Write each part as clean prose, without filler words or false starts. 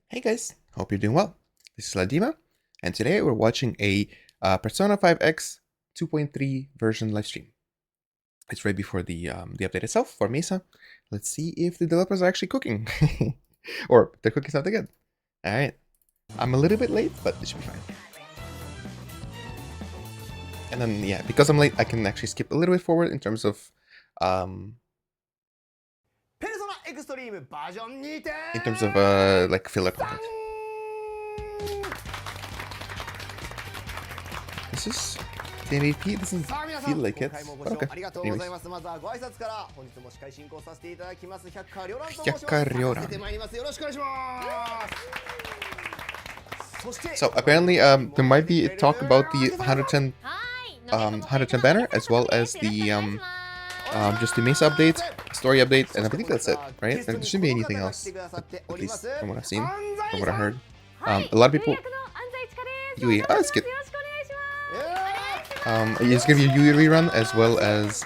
Hey guys, hope you're doing well. This is Laddima, and today we're watching a Persona 5X 2.3 version livestream. It's right before the update itself for Mesa. Let's see if the developers are actually cooking, or they're cooking something good. All right, I'm a little bit late, but it should be fine. And then yeah, because I'm late, I can actually skip a little bit forward in terms of like filler content. This is 1080p. It doesn't feel like it, but okay. Anyways. So apparently, there might be a talk about the 110 banner, as well as the just the Mesa update, story update, and I believe that's it, right? There shouldn't be anything else, at least from what I've seen, from what I heard. A lot of people... Yui, that's good. It's gonna be a Yui rerun, as well as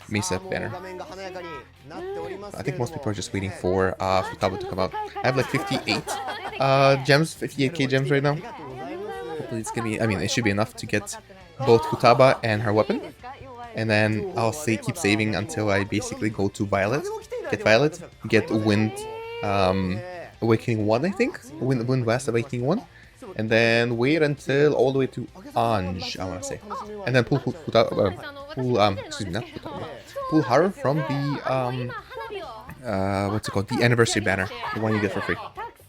Mesa banner. I think most people are just waiting for Futaba to come out. I have like 58 gems, 58k gems right now. Hopefully it's gonna be, I mean, it should be enough to get both Futaba and her weapon. And then I'll keep saving until I basically go to Violet, get Wind Awakening 1, I think? Wind West Awakening 1. And then wait until all the way to Anj, I want to say. And then pull Haru from the, what's it called? The anniversary banner, the one you get for free.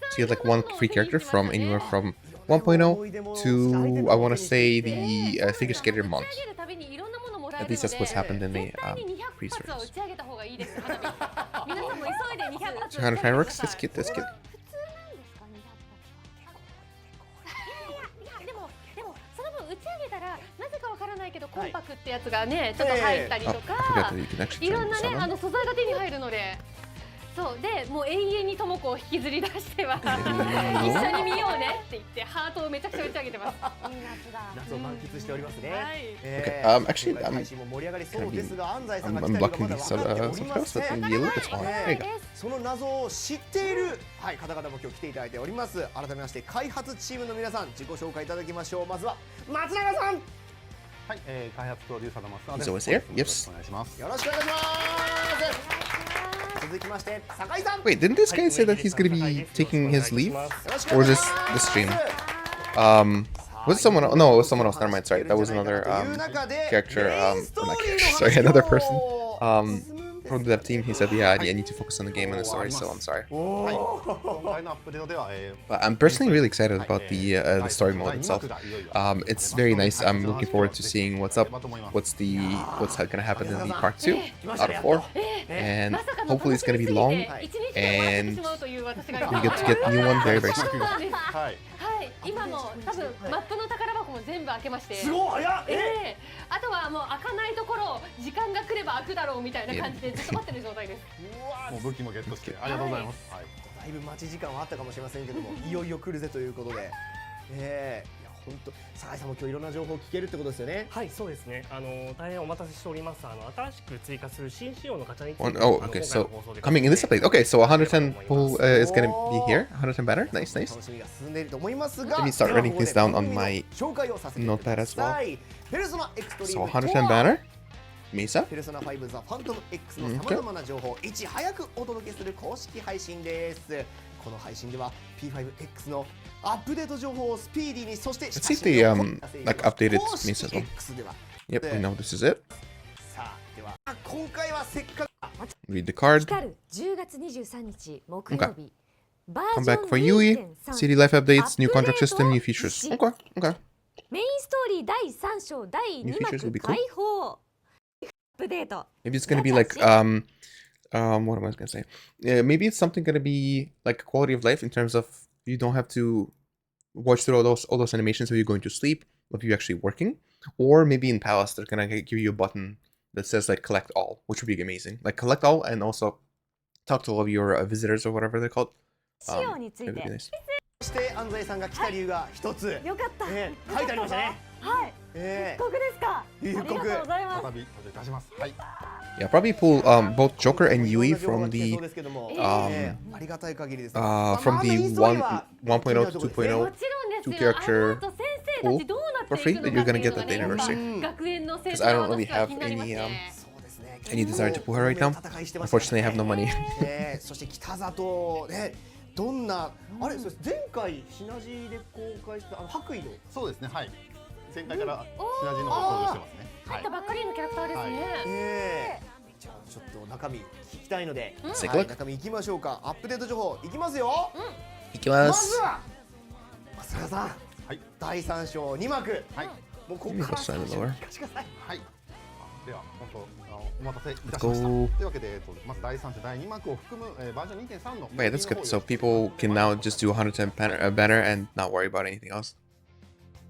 So you have like one free character from anywhere from 1.0 to, I want to say, the Figure Skater month. At least that's what's happened in the pre-service. 200 fireworks? That's cute, that's cute.そうで、もう永遠にともこを引きずり出しては一緒に見ようねって言ってハートをめちゃくちゃ打ち上げてます。夏を満喫しておりますね。Actually, I'm blocking these subtitles, that can be a little bit smaller. There you go. その謎を知っている方々も今日来ていただいております。改めまして開発チームの皆さん、自己紹介いただきましょう。まずは松永さん。はい、開発プロデューサーの松永です。 He's always here. Yep. お願いします。よろしくお願いします。Wait, didn't this guy say that he's gonna be taking his leave? Or is this the stream? Was it someone else? No, it was someone else. Never mind, sorry. That was another character, not character, sorry, another person. From the dev team, he said, yeah, I need to focus on the game and the story, so I'm sorry. But I'm personally really excited about the story mode itself. It's very nice. I'm looking forward to seeing what's up, what's gonna happen in the part 2 out of 4. And hopefully it's gonna be long, and we get to get a new one very, very soon. 今も多分マップの宝箱も全部開けまして、すごい早っ。あとはもう開かないところ時間が来れば開くだろうみたいな感じでずっと待ってる状態です。もう武器もゲットしてありがとうございます。だいぶ待ち時間はあったかもしれませんけども、いよいよ来るぜということで、いや本当酒井さんも今日いろんな情報を聞けるってことですよね。はい、そうですね。大変お待たせしております。新しく追加する新仕様のガチャについて。Oh, okay. So coming in this update. Okay, so 110 pull is gonna be here. 110 banner. Nice, nice. Let me start writing things down on my notepad as well. So 110 banner. Mesa. ペルソナ5 The Phantom X の様々な情報をいち早くお届けする公式配信です。この配信では P5X のアップデート情報をスピーディーに、そして Let's see the like updated Mesa as well. Yep, we know this is it. さあ、では今回はせっかく Read the card. 10月23日木曜日。 Come back for Yui. City life updates, new contract system, new features. Okay, okay. メインストーリー第3章第2幕開放。Maybe it's gonna be like what am I gonna say? Maybe it's something gonna be like quality of life in terms of you don't have to watch through all those animations when you're going to sleep, if you're actually working. Or maybe in Palace they're gonna give you a button that says like collect all, which would be amazing. Like collect all and also talk to all of your visitors or whatever they're called. It would be nice. そして安西さんが来た理由が一つ。よかった。書いてありましたね。はい。復刻ですか。復刻。ありがとうございます。再びお願いいたします。はい。Yeah, probably pull both Joker and Yui from the from the 1.0 to 2.0 もちろんです two よ。 character あの後先生たちどうなっ for てい free く that の you're かって gonna いう get の at が the ね、 anniversary. 学園の生 Because 徒 I の don't really 私は have 気になります any ね。 any desire to pull her right now. Unfortunately, I have no money. そして北里ね、どんなあれ、前回シナジーで公開した白衣のそうですね、はい。前回からシナジーの方登場してますね。入ったばっかりのキャラクターですね。じゃあちょっと中身聞きたいので、Take a はい、 look. 中身いきましょうか。アップデート情報いきますよ。ま Ikimasu. ずは松永さん、はい。第3章2幕、はい。もうここ Let me か go ら sign the door. 聞かせてください。はい。では本当お待たせいたしました。 Let's と go. いうわけでまず第3章第2幕を含むバージョン 2.3 の Wait, that's good. So people can now just do 110 banner and not worry about anything else.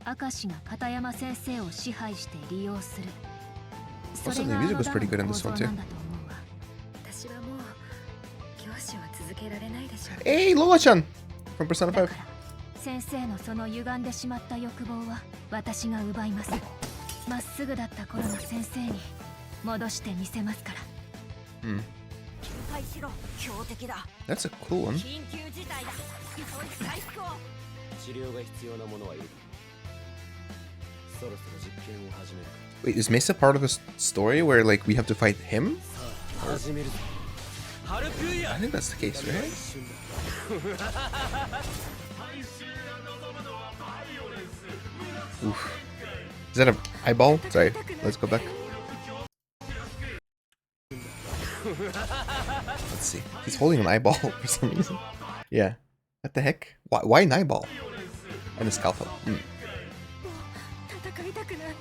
明石が片山先生を支配して利用する。 Also, the music was pretty good in this one too. 私はもう教師は続けられないでしょう。 Hey, Lola-chan from Persona 5. だから先生のその歪んでしまった欲望は私が奪います。まっすぐだった頃の先生に戻してみせますから。 Hmm. 対しろ、強敵だ。 That's a cool one. 緊急事態だ。急いで回復を。治療が必要なものはいる。そろそろ実験を始める。 Wait, is Mesa part of the story where like we have to fight him? 始めるぞ。ハルプーヤ。 I think that's the case, right? Oof. Is that an eyeball? Sorry, let's go back. Let's see. He's holding an eyeball for some reason. Yeah. What the heck? Why an eyeball? And a scalpel. Hmm. 戦いたくない。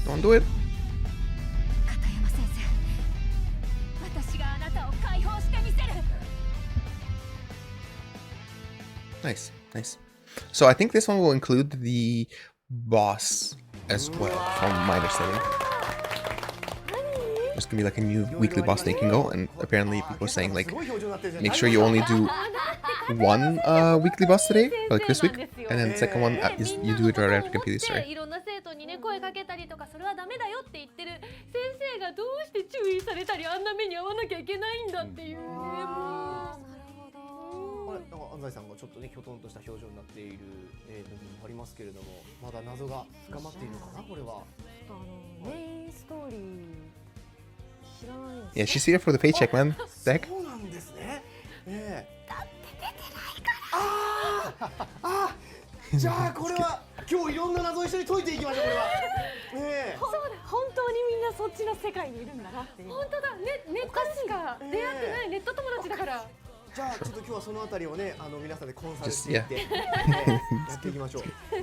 Don't do it. 片山先生、私があなたを解放してみせる。 Nice, nice. So I think this one will include the boss as well, from my understanding. There's gonna be like a new weekly boss they can go, and apparently people are saying like, make sure you only do one weekly boss today, or like this week, and then the second one is you do it right after completing the story. いろんな生徒にね声かけたりとかそれはダメだよって言ってる先生がどうして注意されたりあんな目に遭わなきゃいけないんだっていうね。もう。あれ、なんか安西さんがちょっとね、きょとんとした表情になっている部分もありますけれども、まだ謎が深まっているのかな、これは。メインストーリー知らないん Yeah, です she's here for the paycheck, man. The heck? そうなんですね。だって出てないから。ああ、じゃあこれは今日いろんな謎を一緒に解いていきましょう。これは。そうだ、本当にみんなそっちの世界にいるんだなっていう。本当だ、ネットしか出会ってないネット友達だから。じゃあちょっと今日はそのあたりをね、皆さんでコンサル Just していって、やっていきましょう。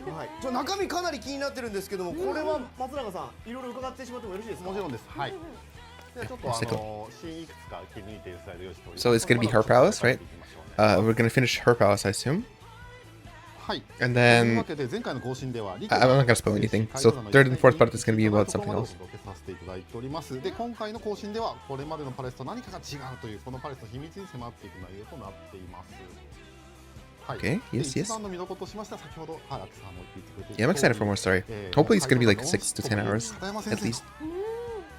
はい。じゃあ中身かなり気になってるんですけども、これは松永さんいろいろ伺ってしまってもよろしいですか。もちろんです。はい。ではちょっと新いくつか気に入っているスライド用意しております。 So it's gonna be her palace, right? We're gonna finish her palace, I assume. はい。 And という then わけで前回の更新では I'm not gonna spoil anything. So third and fourth part is gonna be about something else. お届けさせていただいております。で、今回の更新ではこれまでのパレスと何かが違うというこのパレスの秘密に迫っていく内容となっています。はい。 Okay, yes, で yes. 一番の見どころとしましては先ほどアラクさんも言ってくれて Yeah, I'm excited for more story. Hopefully it's gonna be like 6 to 10 hours, 片山 at 先生 least.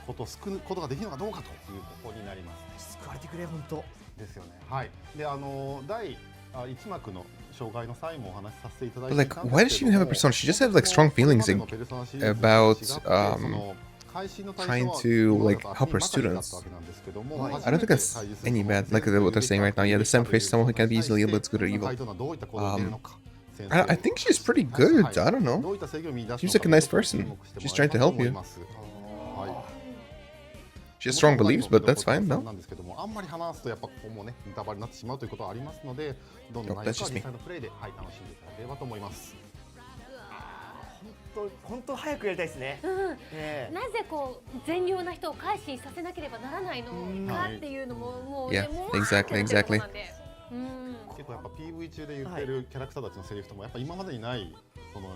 ことを救うことができるのかどうかというここになります。救われてくれ本当。ですよね。はい。で、第1幕の障害の際もお話しさせていただい But て like, why does she even have a persona? She just has like strong feelings about trying to like help her students. I don't think that's any bad. Like what they're saying right now. Yeah, the same face, someone who can be easily able to good or evil. I think she's pretty good. I don't know. She's like a nice person. She's trying to help you. She has strong beliefs, but that's fine, no? なんですけども、あんまり話すとやっぱここもね、ネタバレになってしまうということはありますので、どんどん内容は実際のプレイで楽しんでいただければと思います。本当早くやりたいですね。なぜこう善良な人を改心させなければならないのかっていうのももうね、 Yeah, exactly, exactly. 結構やっぱ PV 中で言ってるキャラクターたちのセリフともやっぱ今までにないその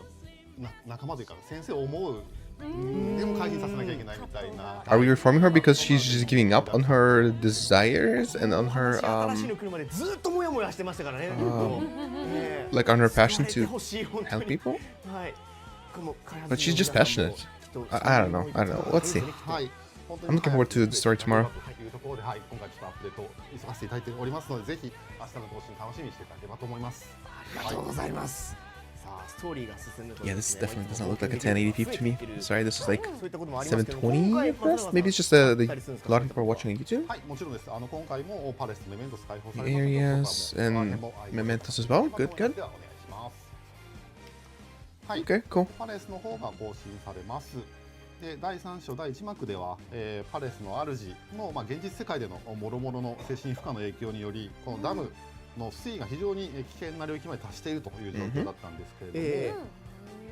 仲間というか先生を思うでも回避させなきゃいけないみたいな。 Are we reforming her because she's just giving up on her desires and on her 新しいの車でずっとモヤモヤしてましたからね。like on her passion to help people? はい。 But she's just passionate. I don't know. Let's see. はい。 I'm looking forward to the story tomorrow. というところで、はい、今回ちょっとアップデートを急がせていただいておりますので、ぜひ明日の更新楽しみにしていただければと思います。ありがとうございます。さあ、ストーリーが進んでと Yeah, this definitely does not look like a 1080p to me. Sorry, this is like そういったこともありますけど、 720 at best. Maybe it's just the a lot of people are watching on YouTube. はい、もちろんです。今回もパレスメメントス解放され Areas and mementos as well. Good, good. ではお願いします。はい。 Okay, cool. パレスの方が更新されます。で第3章第1幕では、パレスの主の、現実世界での諸々の精神負荷の影響によりこのダムの水位が非常に危険な領域まで達しているという状況だったんですけれども、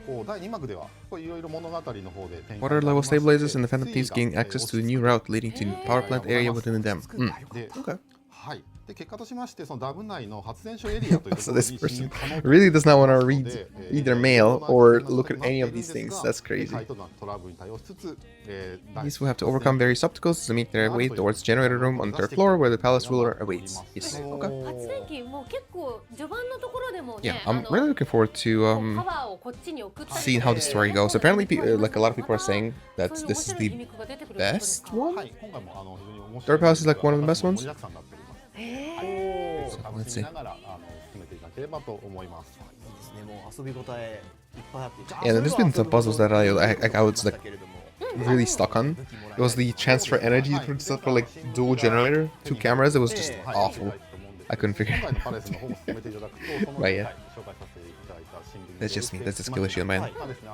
こう第2幕ではいろいろ物語の方で Water level stabilizes and the Phantom Thieves gain access to a new route leading to the power plant area within the dam. Okay. はい。で結果としましてそのダム内の発電所エリアというとこ So ろに this person really does not want to read either mail or look at any of these things. That's crazy. These will have to overcome various obstacles to meet their way towards generator room on the third floor where the palace ruler awaits. Yes. Okay. 発電機もう結構序盤のところでも Yeah, ね、 I'm really looking forward to パワーをこっちに送ったり seeing how the story goes. Apparently, like a lot of people are saying that this is the best one. はい今回も非常に面 Third palace is like one of the best ones. 盛りだくさんになっております。へー楽しみながら進めていただければと思います。ですね、もう遊び応えいっぱいあって。 Yeah, there's been some puzzles that I was like really stuck on. It was the transfer energy for like dual generator, 2 cameras. It was just awful. I couldn't figure. 今回のパレスの方も進めていただくと、その Right, yeah. 紹介させていただいたシングル That's just me. That's a skill issue of mine. はいですね、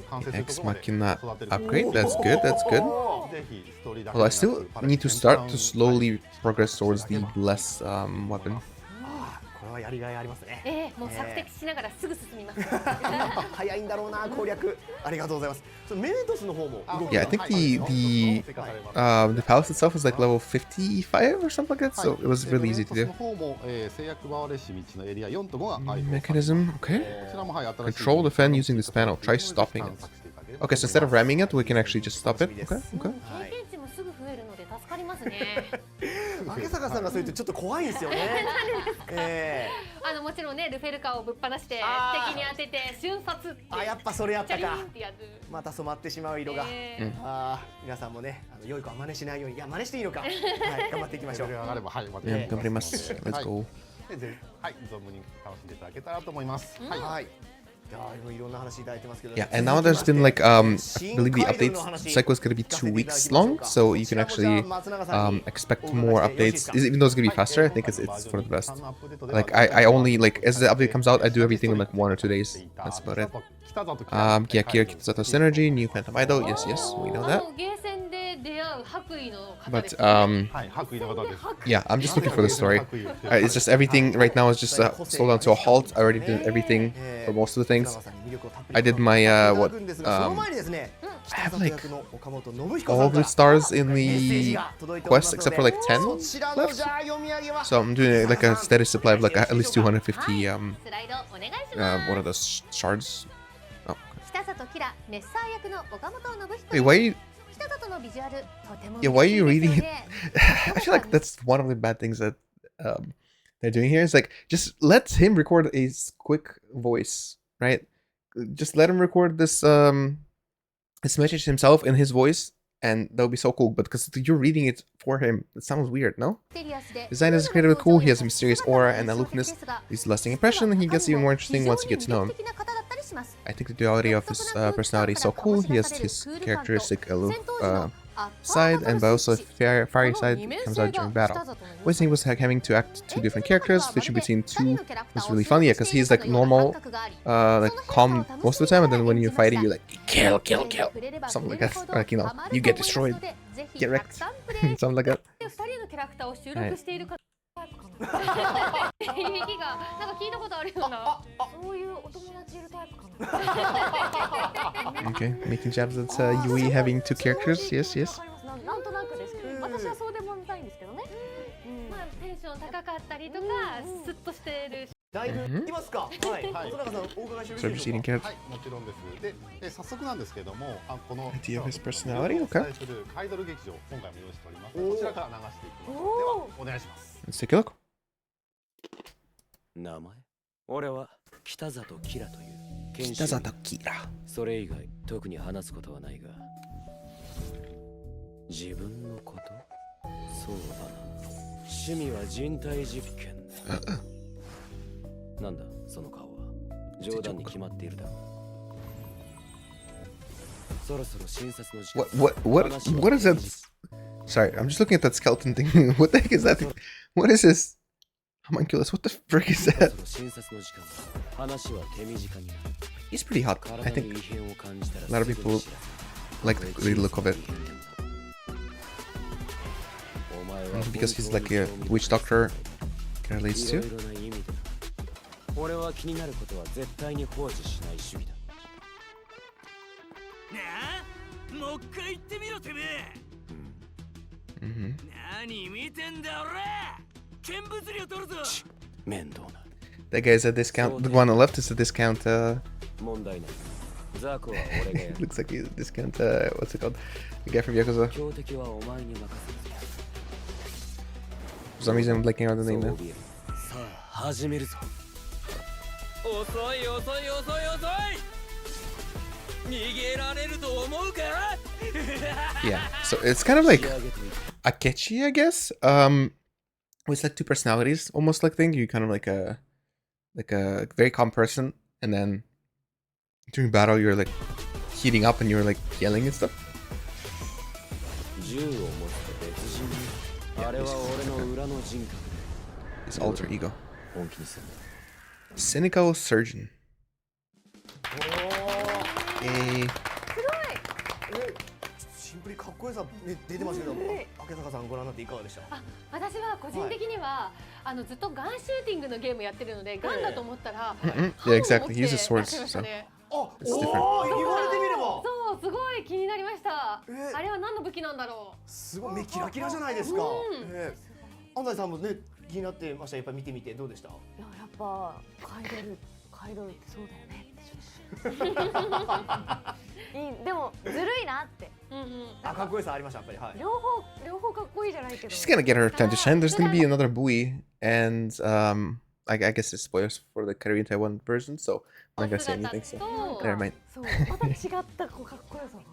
関節 Ex ところで Machina 育てる upgrade. That's good. That's good. ぜひストーリーだけ Although I で still なくパレス need to start to slowly progress towards the less weapon. これはやりがいありますね。もう索敵しながらすぐ進みます。早いんだろうな攻略。ありがとうございます。そのメメントスの方も動き Yeah, I が think the palace itself is like level 55 or something like that. So it was really easy to そ do. の方も制約バーレッシュ道のエリア4と5が配布 Mechanism. Okay. こちらもはい新しい Control the fan using this panel. Try stopping it. Okay, so instead of ramming it, we can actually just stop it. Okay. Okay. 経験値もすぐ増えるので助かりますね。明坂さんがそう言ってちょっと怖いんですよね。もちろんね、ルフェルカをぶっ放して敵に当てて瞬殺って。あ、やっぱそれやったか。ってやつ。また染まってしまう色が。皆さんもね、良い子は真似しないように、いや真似していいのか。はい、頑張っていきましょう。上がればはい、また Yeah, let's go. はい、存分に楽しんでいただけたらと思います。はい。いろんな話いただいてますけど。 Yeah, and now there's been like I believe the update cycle is going to be 2 weeks long, so you can actually expect more updates. Even though it's going to be faster, I think it's for the best. Like I only like as the update comes out, I do everything in like 1 or 2 days. That's about it. Yeah, Kira Kitasato Synergy, new Phantom Idol. Yes, yes, we know that. But yeah, I'm just looking for the story. It's just everything right now is just slowed down to a halt. I already did everything for most of the things. I did my I have like all the stars in the quest except for like 10 left. So I'm doing like a steady supply of like at least 250 what are those shards? Oh. Wait, why are you Yeah, why are you reading it? I feel like that's one of the bad things that they're doing here. Is like just let him record a quick voice, right? Just let him record this this message himself in his voice, and that would be so cool. But because you're reading it for him, it sounds weird, no? Design is incredibly cool. He has a mysterious aura and aloofness. He's a lasting impression. He gets even more interesting once you get to know him. I think the duality of his personality is so cool. He has his characteristic aloof side, and but also fiery side comes out during battle. Wasn't he was like having to act 2 different characters, switching between 2 was really funny, because he's like normal, like calm most of the time, and then when you're fighting, you're like kill, kill, kill, something like that. Or like, you know, you get destroyed, get wrecked, something like that. Okay, making jabs at Yui having 2 characters. Yes, yes. なんとなくですけど、私はそうでもないんですけどね。まあテンション高かったりとか、スッとしてる。だいぶいきますか。はい。松永さん、お伺いしてよろしい So でしょ proceeding うか。 character. はい、もちろんです。で、早速なんですけども、この Idea of his personality? お Okay. 伝えするアイドル劇場、今回も用意しておりますので、こちらから流していきます。では、お願いします。 Let's take a look. 名前俺は北里キラという剣士。北里キラ。それ以外特に話すことはないが、自分のこと、そうだな。趣味は人体実験。なんだその顔は。冗談に決まっているだろう。そろそろ診察の時間。What is that? Sorry, I'm just looking at that skeleton thing. What the heck is that thing? What is this? Homunculus, what the frick is that? そろそろ診察の時間。話は手短になる。 He's pretty hot. I 体の think 異変を感じたら a lot of すぐに people 知らせ like the look of it お前は because he's like a witch doctor kind of leads いろ to. いろな意味で俺は気になることは絶対に放置しない主義だ。なあ、もう一回言ってみろてめえ。Mm-hmm. 何見てんだ俺。見物料取るぞ。面倒な。 That guy's a discount. The one on the left is a discount. 問題ない。ザコは俺がやる。 Looks like he's a discount. What's it called? The guy from Yakuza. 強敵はお前に任せ For some る。reason, I'm blanking on the name now. さあ始めるぞ。遅い遅い遅い遅い。逃げられると思うか。 Yeah. So it's kind of like Akechi, I guess. With like two personalities, almost like thing. You kind of like a very calm person, and then during battle you're like heating up and you're like yelling and stuff. 銃を持つと別人に。あれは俺の裏の人格で。 His alter ego. 本気にする。 Cynical surgeon. Yay. シンプルにかっこよさ、ね、出てましたけど、明坂さんご覧になっていかがでした？あ、私は個人的には、ずっとガンシューティングのゲームやってるので、ガンだと思ったら、Mm-mm. Yeah, exactly. He uses swords, やってましたね。あ、お It's different. ー、言われてみれば。そう、すごい気になりました。あれは何の武器なんだろう。すごい目キラキラじゃないですか。うん安西さんもね気になってました。やっぱり見てみてどうでした？いや、やっぱカイドルってそうだよねってでもずるいなって。あ、かっこよさありました。やっぱりはい。両方かっこいいじゃないけど。 She's gonna get her time to shine. There's gonna be another buoy, and I guess it's spoilers for the Korean Taiwan version, so I'm not gonna say anything. So never mind. そう、また違ったこうかっこよさが。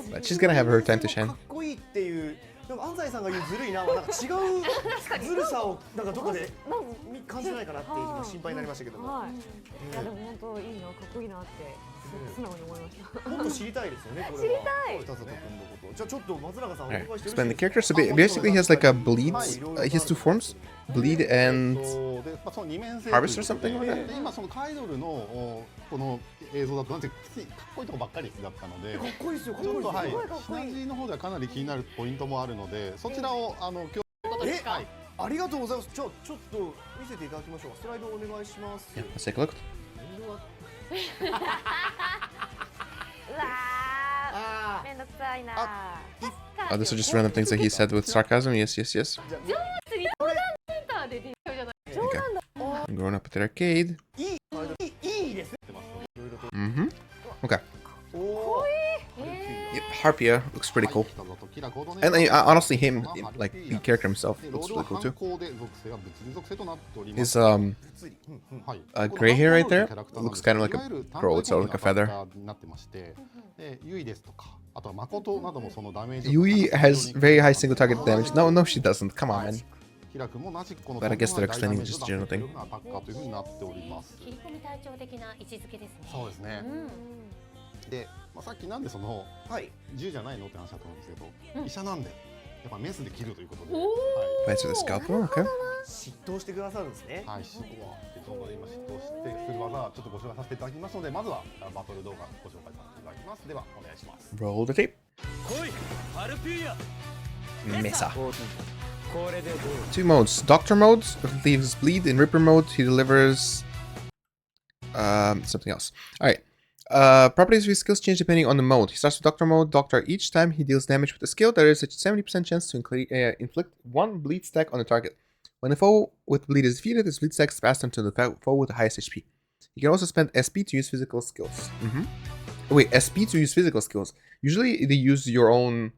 But she's gonna have her time to shine. かっこいいっていう。でも安西さんが言うずるいなはなんか違うずるさをなんかどこで感じないかなって今心配になりましたけども。はい。いやでも本当いいな、かっこいいなって素直に思いました。もっと知りたいですよね。これは。知りたい。北里君のこと。じゃあちょっと松永さんお願い Alright, してよろしい explain the です character. か？ So basically, he has like a bleed. He has two forms, bleed and で、その二面性 harvest or something like that. で、今そのカイドルのこの映像だとなんてかっこいいとこばっかりだったので、かっこいいですよ。かっちょっとはいこいいですよ。シナジーの方ではかなり気になるポイントもあるので、そちらを今日はいありがとうございます。ちょっと見せていただきましょう。スライドお願いします。 Yeah, let's take a look. うわー、めんどくさいな。 These are just random things that he said with sarcasm. Yes, yes, yes. センターでディじゃない。 Okay. I'm growing up at the arcade. いいですね。 Mm-hmm. Okay. おー。 Yep, Harpia looks pretty cool. And honestly, him, like the character himself, looks really cool too. His gray hair right there looks kind of like a crow. It's sort of like a feather. Yui has very high single target damage. No, she doesn't. Come on, man. But I guess they're explaining just a general thing. 切り込み隊長的な位置づけですね。そうですね。で、さっきなんでその銃じゃないのって話だと思うんですけど、医者なんでやっぱメスで切るということで。Bites with a scalpel. Okay. 嫉妬してくださるんですね。はい、嫉妬してする技はちょっとご紹介させていただきますので、まずはバトル動画ご紹介させていただきます。ではお願いします。 Roll the tape. 来い、ハルピーヤ。 Mesa. これでどう？ Two modes. Doctor mode leaves bleed. In Ripper mode, he delivers something else. Alright. Properties of his skills change depending on the mode. He starts with Doctor mode. Doctor, each time he deals damage with a skill, there is a 70% chance to inflict one bleed stack on the target. When a foe with bleed is defeated, this bleed stacks passed onto the foe with the highest HP. You can also spend SP to use physical skills. Wait, SP to use physical skills. Usually they use your own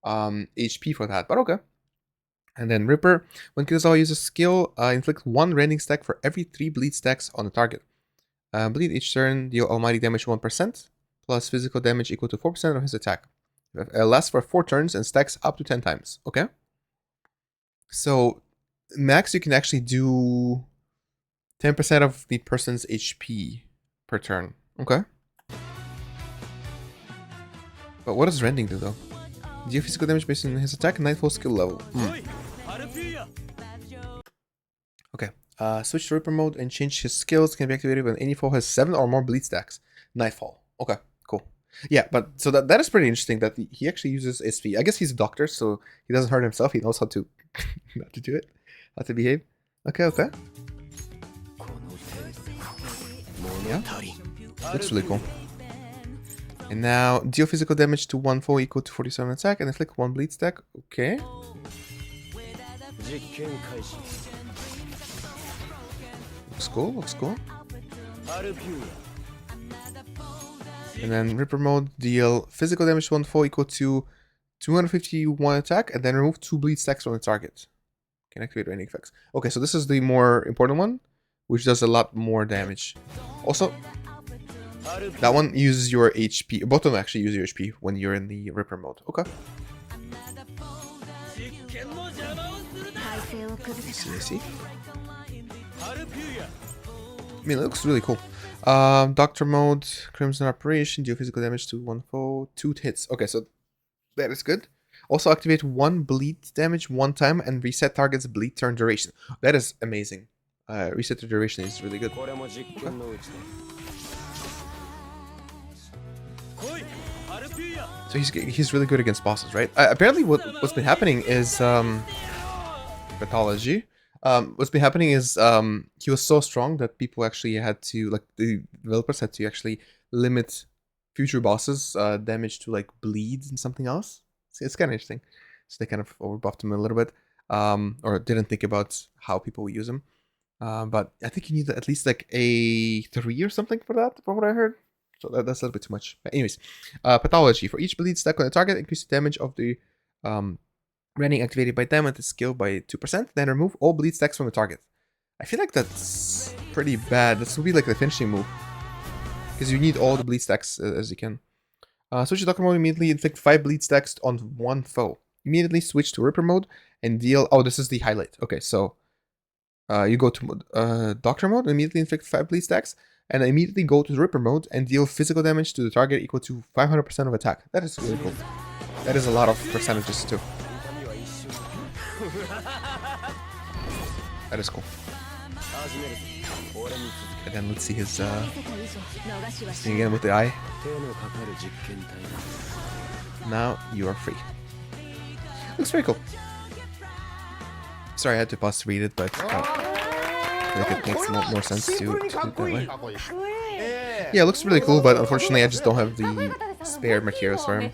HP for that, but okay. And then Ripper. When Kirasawa uses skill, inflict 1 rending stack for every 3 bleed stacks on the target. Bleed each turn, deal almighty damage 1%, plus physical damage equal to 4% of his attack. Lasts for 4 turns and stacks up to 10 times. Okay? So, max you can actually do 10% of the person's HP per turn. Okay? But what does rending do though? Deal physical damage based on his attack and Nightfall skill level. Okay. Switch to Ripper mode and change his skills. Can be activated when any foe has 7 or more bleed stacks. Nightfall. Okay, cool. Yeah, but so that is pretty interesting that he actually uses SP. I guess he's a doctor, so he doesn't hurt himself. He knows how to not to do it, how to behave. Okay, okay. Yeah, looks really cool. And now deal physical damage to 1 foe equal to 47 attack and inflict 1 bleed stack. Okay. Looks cool, looks cool. And then Ripper mode, deal physical damage to 1 foe equal to 251 attack and then remove 2 bleed stacks from the target. Can activate any effects. Okay, so this is the more important one, which does a lot more damage. Also, that one uses your HP. Both of them actually use your HP when you're in the Ripper mode. Okay. See. I mean, it looks really cool. Doctor mode, Crimson Operation, deal physical damage to 1 foe, 2 hits. Okay, so that is good. Also activate 1 bleed damage 1 time and reset target's bleed turn duration. That is amazing. Reset the duration is really good. Okay. So he's really good against bosses, right? Apparently what's been happening is pathology. What's been happening is he was so strong that people actually had to, like, the developers had to actually limit future bosses damage to like bleed and something else. So it's kind of interesting. So they kind of overbuffed him a little bit, or didn't think about how people would use him. But I think you need at least like a 3 or something for that, from what I heard. So that's a little bit too much. But anyways, pathology. For each bleed stack on the target, increase the damage of the rending activated by them and the skill by 2%. Then remove all bleed stacks from the target. I feel like that's pretty bad. This will be like the finishing move, because you need all the bleed stacks as you can. Switch to Doctor mode, immediately inflict 5 bleed stacks on 1 foe. Immediately switch to Ripper mode and deal... Oh, this is the highlight. Okay, so you go to Doctor mode, immediately inflict 5 bleed stacks, and immediately go to the Ripper mode and deal physical damage to the target equal to 500% of attack. That is really cool. That is a lot of percentages too. That is cool. And then let's see his thing again with the eye. Now you are free. Looks very cool. Sorry, I had to pause to read it, but I think it makes more sense to do it that way. Yeah, it looks really cool, but unfortunately I just don't have the spare materials for him.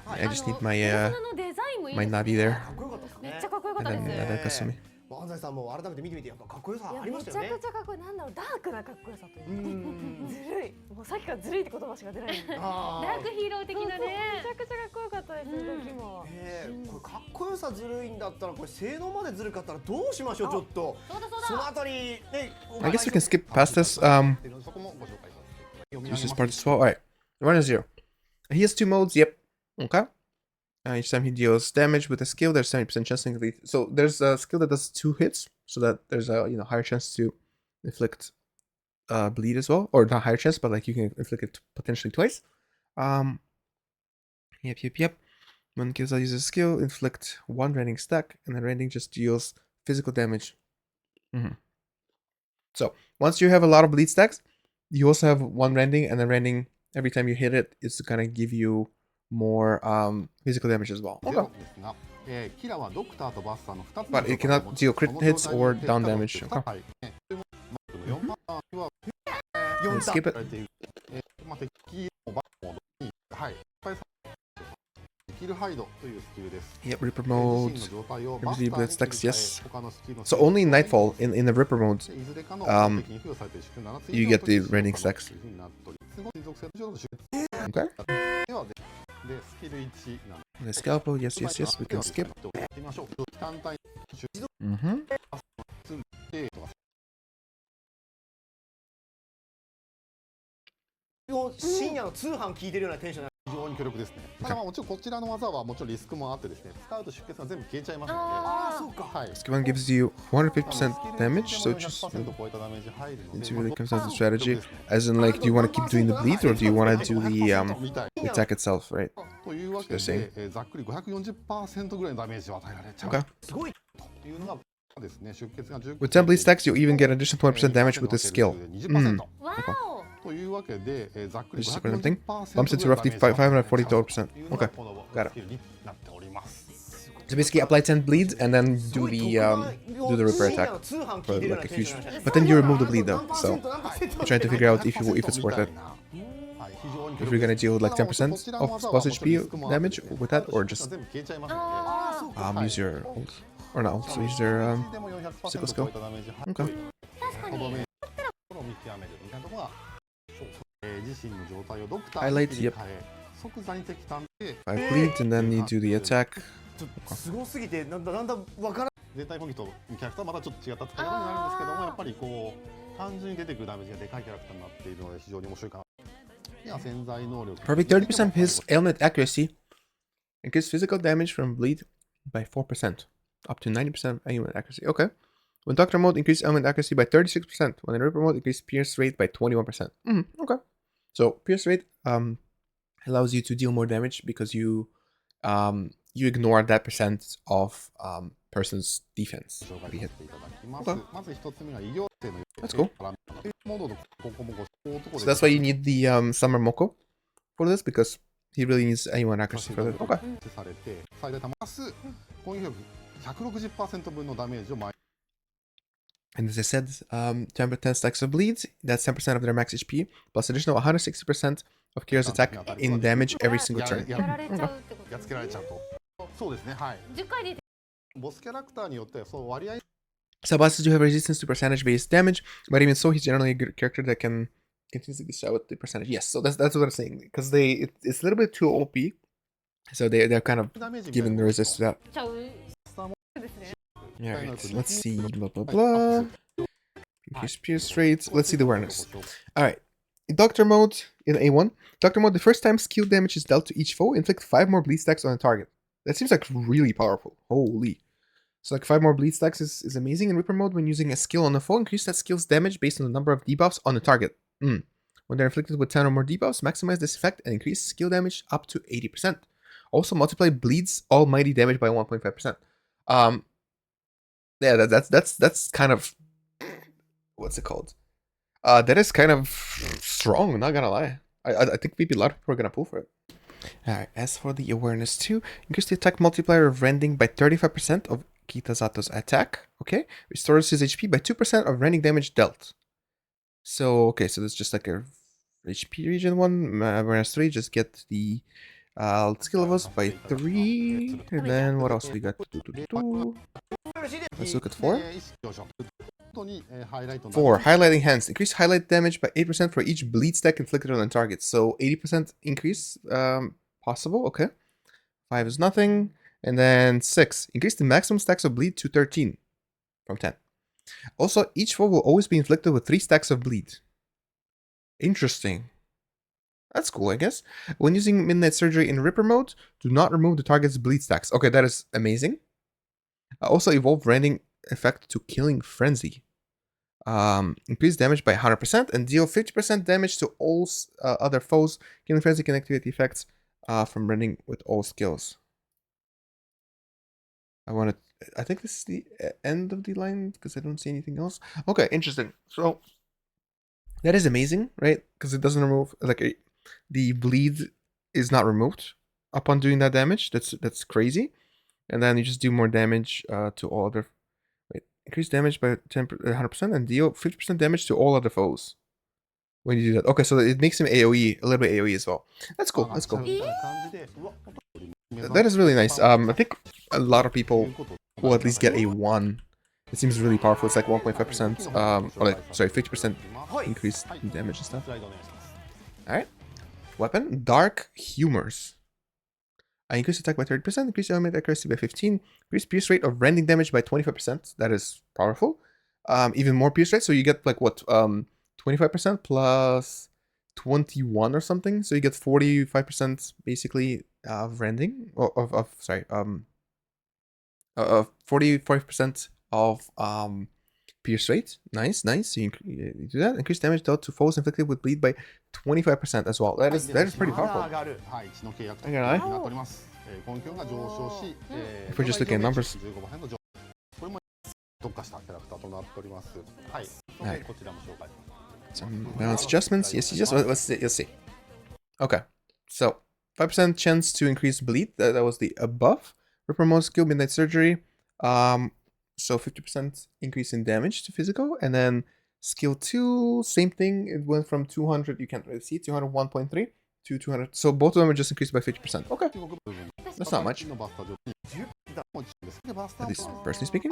I just need my my Navi there. And then Kasumi. 安西さんも改めて見てみてやっぱかっこよさありましたよね。めちゃくちゃかっこいい。なんだろう、ダークなかっこよさというか。ずるい。もうさっきからずるいって言葉しか出ない。ダークヒーロー的なね。めちゃくちゃかっこよかったです。動きも。これかっこよさずるいんだったらこれ性能までずるかったらどうしましょうちょっと。そのあたりね。I guess we can skip past this. Use this part as well. Alright. 1-0. He has 2 modes. Yep. Okay. Each time he deals damage with a skill, there's 70% chance to inflict. So there's a skill that does 2 hits, so that there's a higher chance to inflict bleed as well, or not higher chance, but like you can inflict it potentially twice. Yep. When Kizal uses a skill, inflict 1 rending stack, and then rending just deals physical damage. So once you have a lot of bleed stacks, you also have 1 rending, and then rending every time you hit it is to kind of give you more physical damage as well. Okay. But it cannot deal crit hits or down damage. Okay. Let's skip it. Yep, Ripper mode. Previously blitz stacks, yes. So only in Nightfall, in the Ripper mode, you get the rending stacks. Okay. The scalpel, yes, we can skip. Okay. 非常に強力ですね。ただもちろんこちらの技はもちろんリスクもあってですね、使うと出血が全部消えちゃいますので。ああ、そうか。はい。This one gives you 150% damage, so just it really comes down to strategy. As in, like, do you want to keep doing the bleed or do you want to do the attack itself, right? というわけで、ざっくり 540% ぐらいのダメージを与えられちゃう。すごいというのがですね、出血が10%。With 10 bleed stacks, you even get additional 20% damage with this skill. Wow. というわけで、ざっくり 540%. Bumps it to roughly 540%. Okay, got it. So basically, apply 10 bleed and then do the Ripper attack for like a huge. But then you remove the bleed though, so I'm trying to figure out if it's worth it. If you're gonna deal with like 10% of plus HP damage with that, or just use your ult, or not ult, so use your sickle skill. Okay. Highlight, yep. 5 bleed and then you do the attack. すごすぎてなんだわからん。全体攻撃とキャラクターはまたちょっと違った使い方になるんですけども、やっぱりこう単純に出てくるダメージがでかいキャラクターになっているので非常に面白いかな。では潜在能力。Probably 30% of his ailment accuracy. Increase physical damage from bleed by 4%. Up to 90% ailment accuracy. Okay. When Doctor mode, increase ailment accuracy by 36%. When in Ripper mode, increase pierce rate by 21%. Okay. So pierce rate allows you to deal more damage because you ignore that percent of person's defense. Okay. That's cool. So that's why you need the Summer Moko for this, because he really needs anyone accuracy for that. Okay. And as I said, 10% stacks of bleeds, that's 10% of their max HP, plus additional 160% of Kira's attack in damage every single turn. So bosses do have resistance to percentage-based damage, but even so, he's generally a good character that can continuously shout the percentage. Yes, so that's what I'm saying, because it's a little bit too OP, so they're kind of giving the resist to that. Alright, let's see, blah blah blah. Increase pierce rates. Let's see the awareness. Alright, in Doctor mode, in A1, Doctor mode, the first time skill damage is dealt to each foe, inflict 5 more bleed stacks on a target. That seems like really powerful. Holy. So like 5 more bleed stacks is amazing. In Ripper mode, when using a skill on a foe, increase that skill's damage based on the number of debuffs on the target. When they're inflicted with 10 or more debuffs, maximize this effect and increase skill damage up to 80%. Also multiply bleed's almighty damage by 1.5%. Yeah, that's kind of, what's it called? That is kind of strong, not gonna lie. I think maybe a lot of people are gonna pull for it. Alright, as for the awareness 2, increase the attack multiplier of rending by 35% of Kitazato's attack. Okay, restores his HP by 2% of rending damage dealt. So, okay, so that's just like a HP region 1. Awareness 3, just get the skill levels by 3. And then what else we got? Let's look at 4. 4. Highlight enhanced. Increase highlight damage by 8% for each bleed stack inflicted on a target. So 80% increase possible. Okay. 5 is nothing. And then 6. Increase the maximum stacks of bleed to 13 from 10. Also, each foe will always be inflicted with 3 stacks of bleed. Interesting. That's cool, I guess. When using Midnight Surgery in Ripper mode, do not remove the target's bleed stacks. Okay, that is amazing. Also, evolve rending effect to Killing Frenzy. Increase damage by 100% and deal 50% damage to all other foes. Killing Frenzy can activate the effects from rending with all skills. I think this is the end of the line because I don't see anything else. Okay, interesting. So that is amazing, right? Because it doesn't remove, like, the bleed is not removed upon doing that damage. That's crazy. And then you just do more damage to all other. Wait, increase damage by 100% and deal 50% damage to all other foes when you do that. Okay, so it makes him AOE, a little bit AOE as well. That's cool. That's cool. That is really nice. I think a lot of people will at least get a 1. It seems really powerful. It's like 1.5%, or like, sorry, 50% increase in damage and stuff. Alright. Weapon, Dark Humors. Increase attack by 30%, increase element accuracy by 15, increase pierce rate of rending damage by 25%. That is powerful. Even more pierce rate, so you get like what, 25% plus 21 or something. So you get 45% basically of rending, of 45% of pierce rate. Nice. So you do that. Increase damage dealt to foes inflicted with bleed by 25% as well. That is pretty powerful. If we're just looking at numbers. Right. Some balance adjustments. Yes. Let's see. Okay. So 5% chance to increase bleed. That was the above. Ripper mode skill, Midnight Surgery. So 50% increase in damage to physical, and then skill 2, same thing. It went from 200, you can't really see, 201.3 to 200. So both of them are just increased by 50%. Okay, that's not much. At least personally speaking.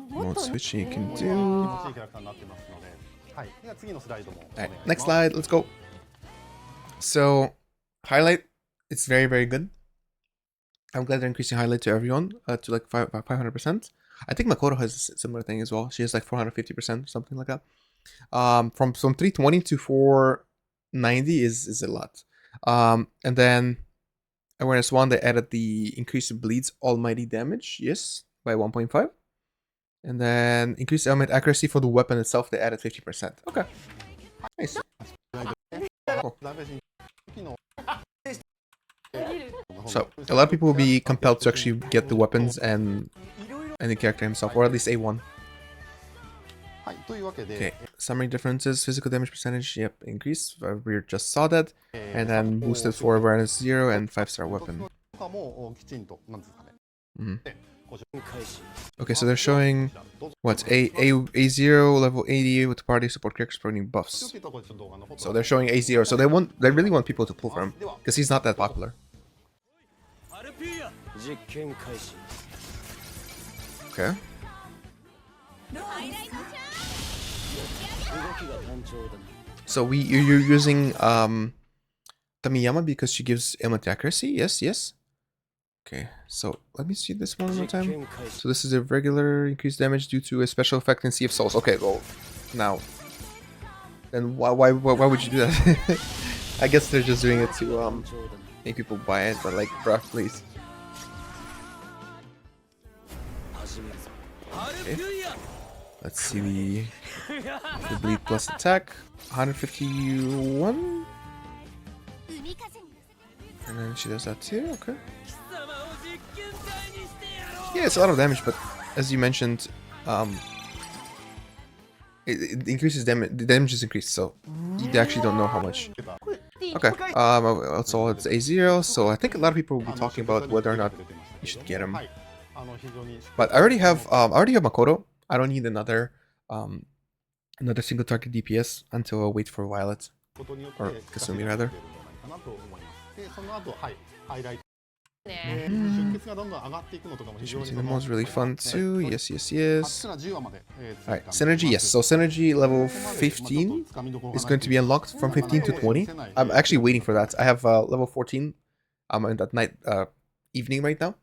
Mode switch you can do. Alright, next slide, let's go. So, highlight, it's very good. I'm glad they're increasing highlight to everyone, to like 500%. I think Makoto has a similar thing as well. She has like 450% or something like that. From 320 to 490 is a lot. And then awareness 1, they added the increase in bleeds almighty damage, yes, by 1.5. And then increased element accuracy for the weapon itself, they added 50%. Okay, nice. Cool. So a lot of people will be compelled to actually get the weapons and the character himself, or at least A1. Okay, summary differences, physical damage percentage, yep, increase, we just saw that, and then boosted for awareness 0 and 5-star weapon. Okay, so they're showing what, A0 level 80 with party support characters providing buffs. So they're showing A0, so they really want people to pull for him because he's not that popular. Okay. So you're using Tamiyama because she gives element accuracy. Yes. Okay, so let me see this one more time. So this is a regular increased damage due to a special effect in Sea of Souls. Okay, well, now, then why would you do that? I guess they're just doing it to make people buy it, but like, bruh, please. Okay. Let's see the bleed plus attack, 151, and then she does that too. Okay. Yeah, it's a lot of damage, but as you mentioned, it increases damage. The damage is increased, so you actually don't know how much. Okay. Also, it's A0, so I think a lot of people will be talking about whether or not you should get him. But I already have Makoto. I don't need another single target DPS until I wait for Violet or Kasumi rather. The mod's really fun too. Yes. Alright, Synergy, yes. So Synergy level 15 is going to be unlocked from 15 to 20. I'm actually waiting for that. I have level 14. I'm in that evening right now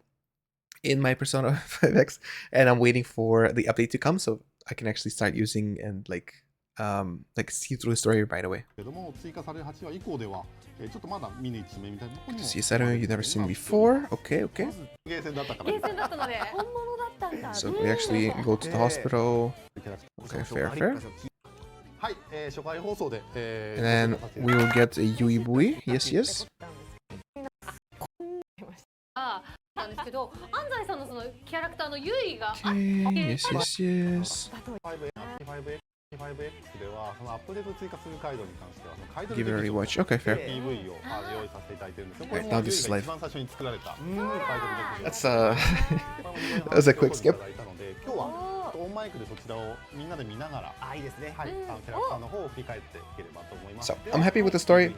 in my Persona 5X, and I'm waiting for the update to come so I can actually start using and like see through the story right away. See a setting you've never seen before. Okay. So we actually go to the hospital. Okay, fair. And then we will get a Yui Bui. Yes. なんですけど、安西さんのそのキャラクターのユイが Yes. P5X ではそのアップデート追加するカイドに関してはそのカイド Give it a rewatch. Okay, fair. PV を用意させていただいてるんですよ。これ Now this is が live. 一番最初に作られた That's that was a quick skip. 今日はオンマイクでそちらをみんなで見ながら、いいですね。はい、キャラクターの方を振り返っていければと思います。 So I'm happy with the story.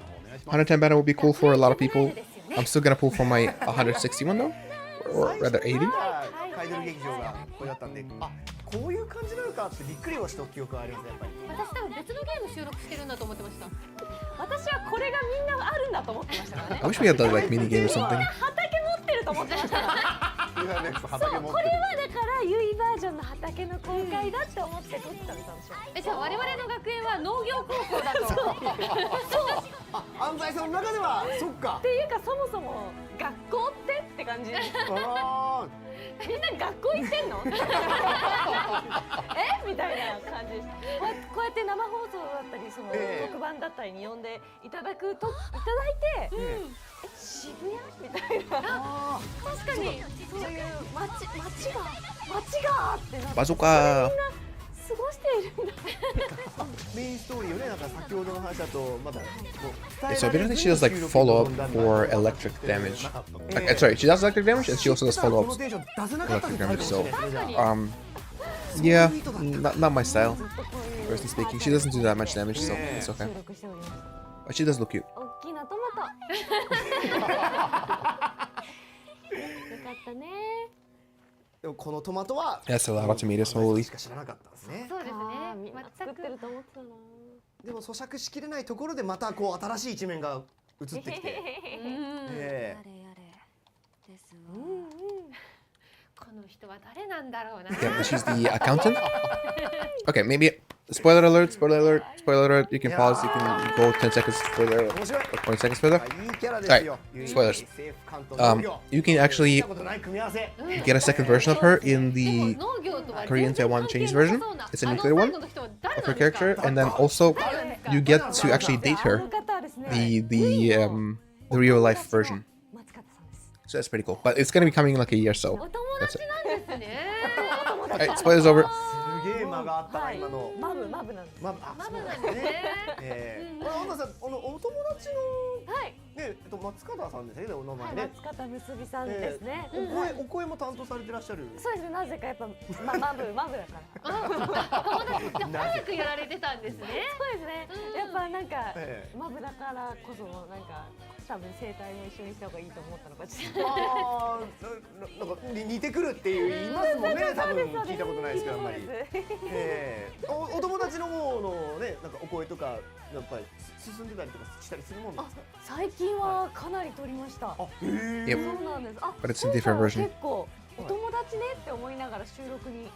110 banner will be cool for a lot of people. I'm still gonna pull for my 161 though, or rather 80. カイドル劇場がこれだったんで、あ、こういう感じなのかってびっくりをした記憶がありますね、やっぱり。私多分別のゲーム収録してるんだと思ってました。私はこれがみんなあるんだと思ってましたからね。 I wish we had done like mini game or something. 畑持ってると思ってました。そう、これはだからユイバージョンの畑の公開だって思って撮ってたんですよ。じゃあ我々の学園は農業高校だと。そう。あ、安西さんの中ではそっか。っていうかそもそも学校って感じ。あみんな学校行ってんの？えみたいな感じです。こうやって生放送だったりその特番だったりに呼んでいただいて、渋谷みたいな。確かにそういう街がってなって。バズーカ。過ごしているんだ。メインストーリーをね、なんか先ほどの話だとまだこう So apparently she does like follow up for electric damage. Like, sorry, she does electric damage and she also does follow ups electric damage. So yeah, not my style. Personally speaking, she doesn't do that much damage, so it's okay. But she does look cute. 大きなトマト。よかったね。でもこのトマトは That's a lot of tomatoes, holy. しか知らなかったんですね。そうですね。みんな作ってると思ってたな。でも咀嚼しきれないところでまたこう新しい一面が映ってきて、この人は誰なんだろうな。Yeah, but she's the accountant. Okay, maybe spoiler alert, spoiler alert, spoiler alert. You can pause, you can go 10 seconds further, or 20 seconds further. Alright, spoilers. You can actually get a second version of her in the Korean Taiwan Chinese version. It's a nuclear one of her character, and then also you get to actually date her, the real life version. So that's pretty cool. But it's gonna be coming in like a year, so that's it. Alright, spoilers over. すげえ間があったな今の。マブなんです。マブなんですね。アンナさん、お友達のね、松方さんですね、お名前ね。松方結びさんですね。お声も担当されてらっしゃる。そうですね。なぜかやっぱマブだから。友達が早くやられてたんですね。そうですね。やっぱなんかマブだからこそなんか多分生態も一緒にした方がいいと思ったのかしら。ああ、なんか似てくるっていう言いますもんね。多分聞いたことないですけどあんまり。お友達の方のね、なんかお声とかやっぱり進んでたりとかしたりするもんですか。最近はかなり撮りました。そうなんです。But it's a different version. 結構お友達ねって思いながら収録に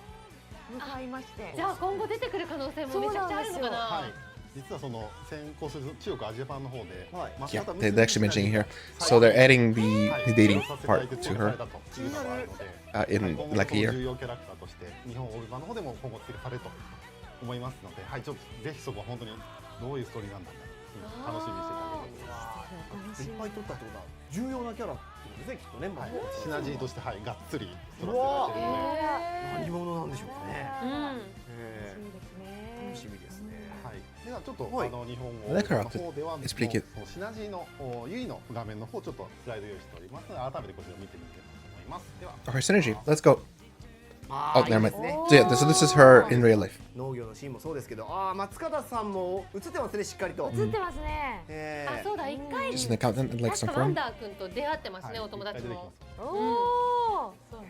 向かいまして。じゃあ今後出てくる可能性もめちゃくちゃあるのかな。実はその先行する中国アジア版の方で、Yeah, they're actually mentioning here. So they're adding the dating part to her in like a year. 重要キャラクターとして日本オール版の方でも今後つけられると思いますので、はい、ちょっとぜひそこは本当にどういうストーリーなんだろう楽しみにしていただければと思います。いっぱい撮ったってことは重要なキャラってことですね、きっとね。シナジーとしてはいがっつり撮らせていただいてるので、何者なんでしょうかね。楽しみですね。ではちょっと日本語の方ではシナジーのユイの画面の方ちょっとスライド用意しておりますので改めてこちらを見てみたいと思います。では Okay, synergy. Let's go. Oh, never mind. So yeah, so this is her in real life. 農業のシーンもそうですけど、松方さんも映ってますね、しっかりと。映ってますね。あ、そうだ、一回 Just an accountant and like some ワン firm. ダー君と出会ってますね、お友達も。おお、そうだ。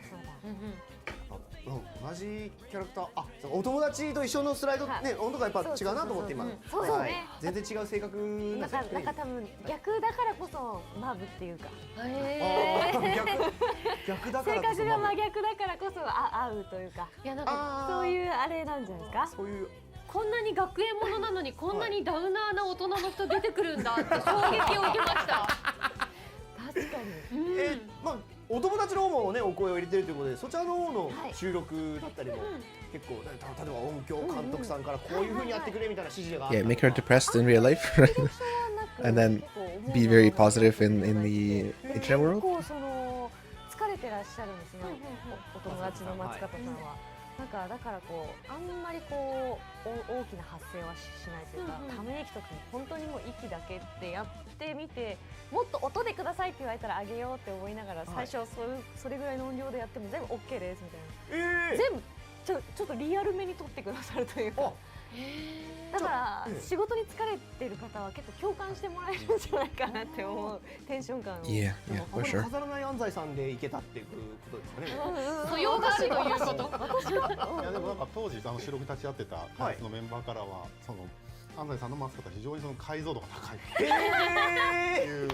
同じキャラクター、お友達と一緒のスライドね、温度がやっぱ違うなと思って今。そうですね。全然違う性格なんですね。なんか多分逆だからこそマブっていうか。逆だからこそ。性格が真逆だからこそ合うというか。いやなんかそういうあれなんじゃないですか。そういう。こんなに学園ものなのにこんなにダウナーな大人の人出てくるんだって衝撃を受けました。確かに。まあお友達の方もねお声を入れてるということで、そちらの方の収録だったりも結構例えば音響監督さんからこういう風にやってくれみたいな指示が。Yeah, make her depressed in real life, and then be very positive in the internet world. 結構その疲れてらっしゃるんですね。お友達の松方さんは。なんかだからこうあんまりこう大きな発声はしないというか、ため息とかも本当にもう息だけってやってみて、もっと音でくださいって言われたらあげようって思いながら最初それぐらいの音量でやっても全部 OK ですみたいな、全部ちょっとリアルめに撮ってくださるというか。だから仕事に疲れてる方は結構共感してもらえるんじゃないかなって思うテンション感を。Yeah, for sure. 飾らない安西さんでいけたっていうことですかね。素養があるということ。いやでもなんか当時収録立ち会ってた開発のメンバーからはその安西さんのマスコットは非常にその解像度が高いっていう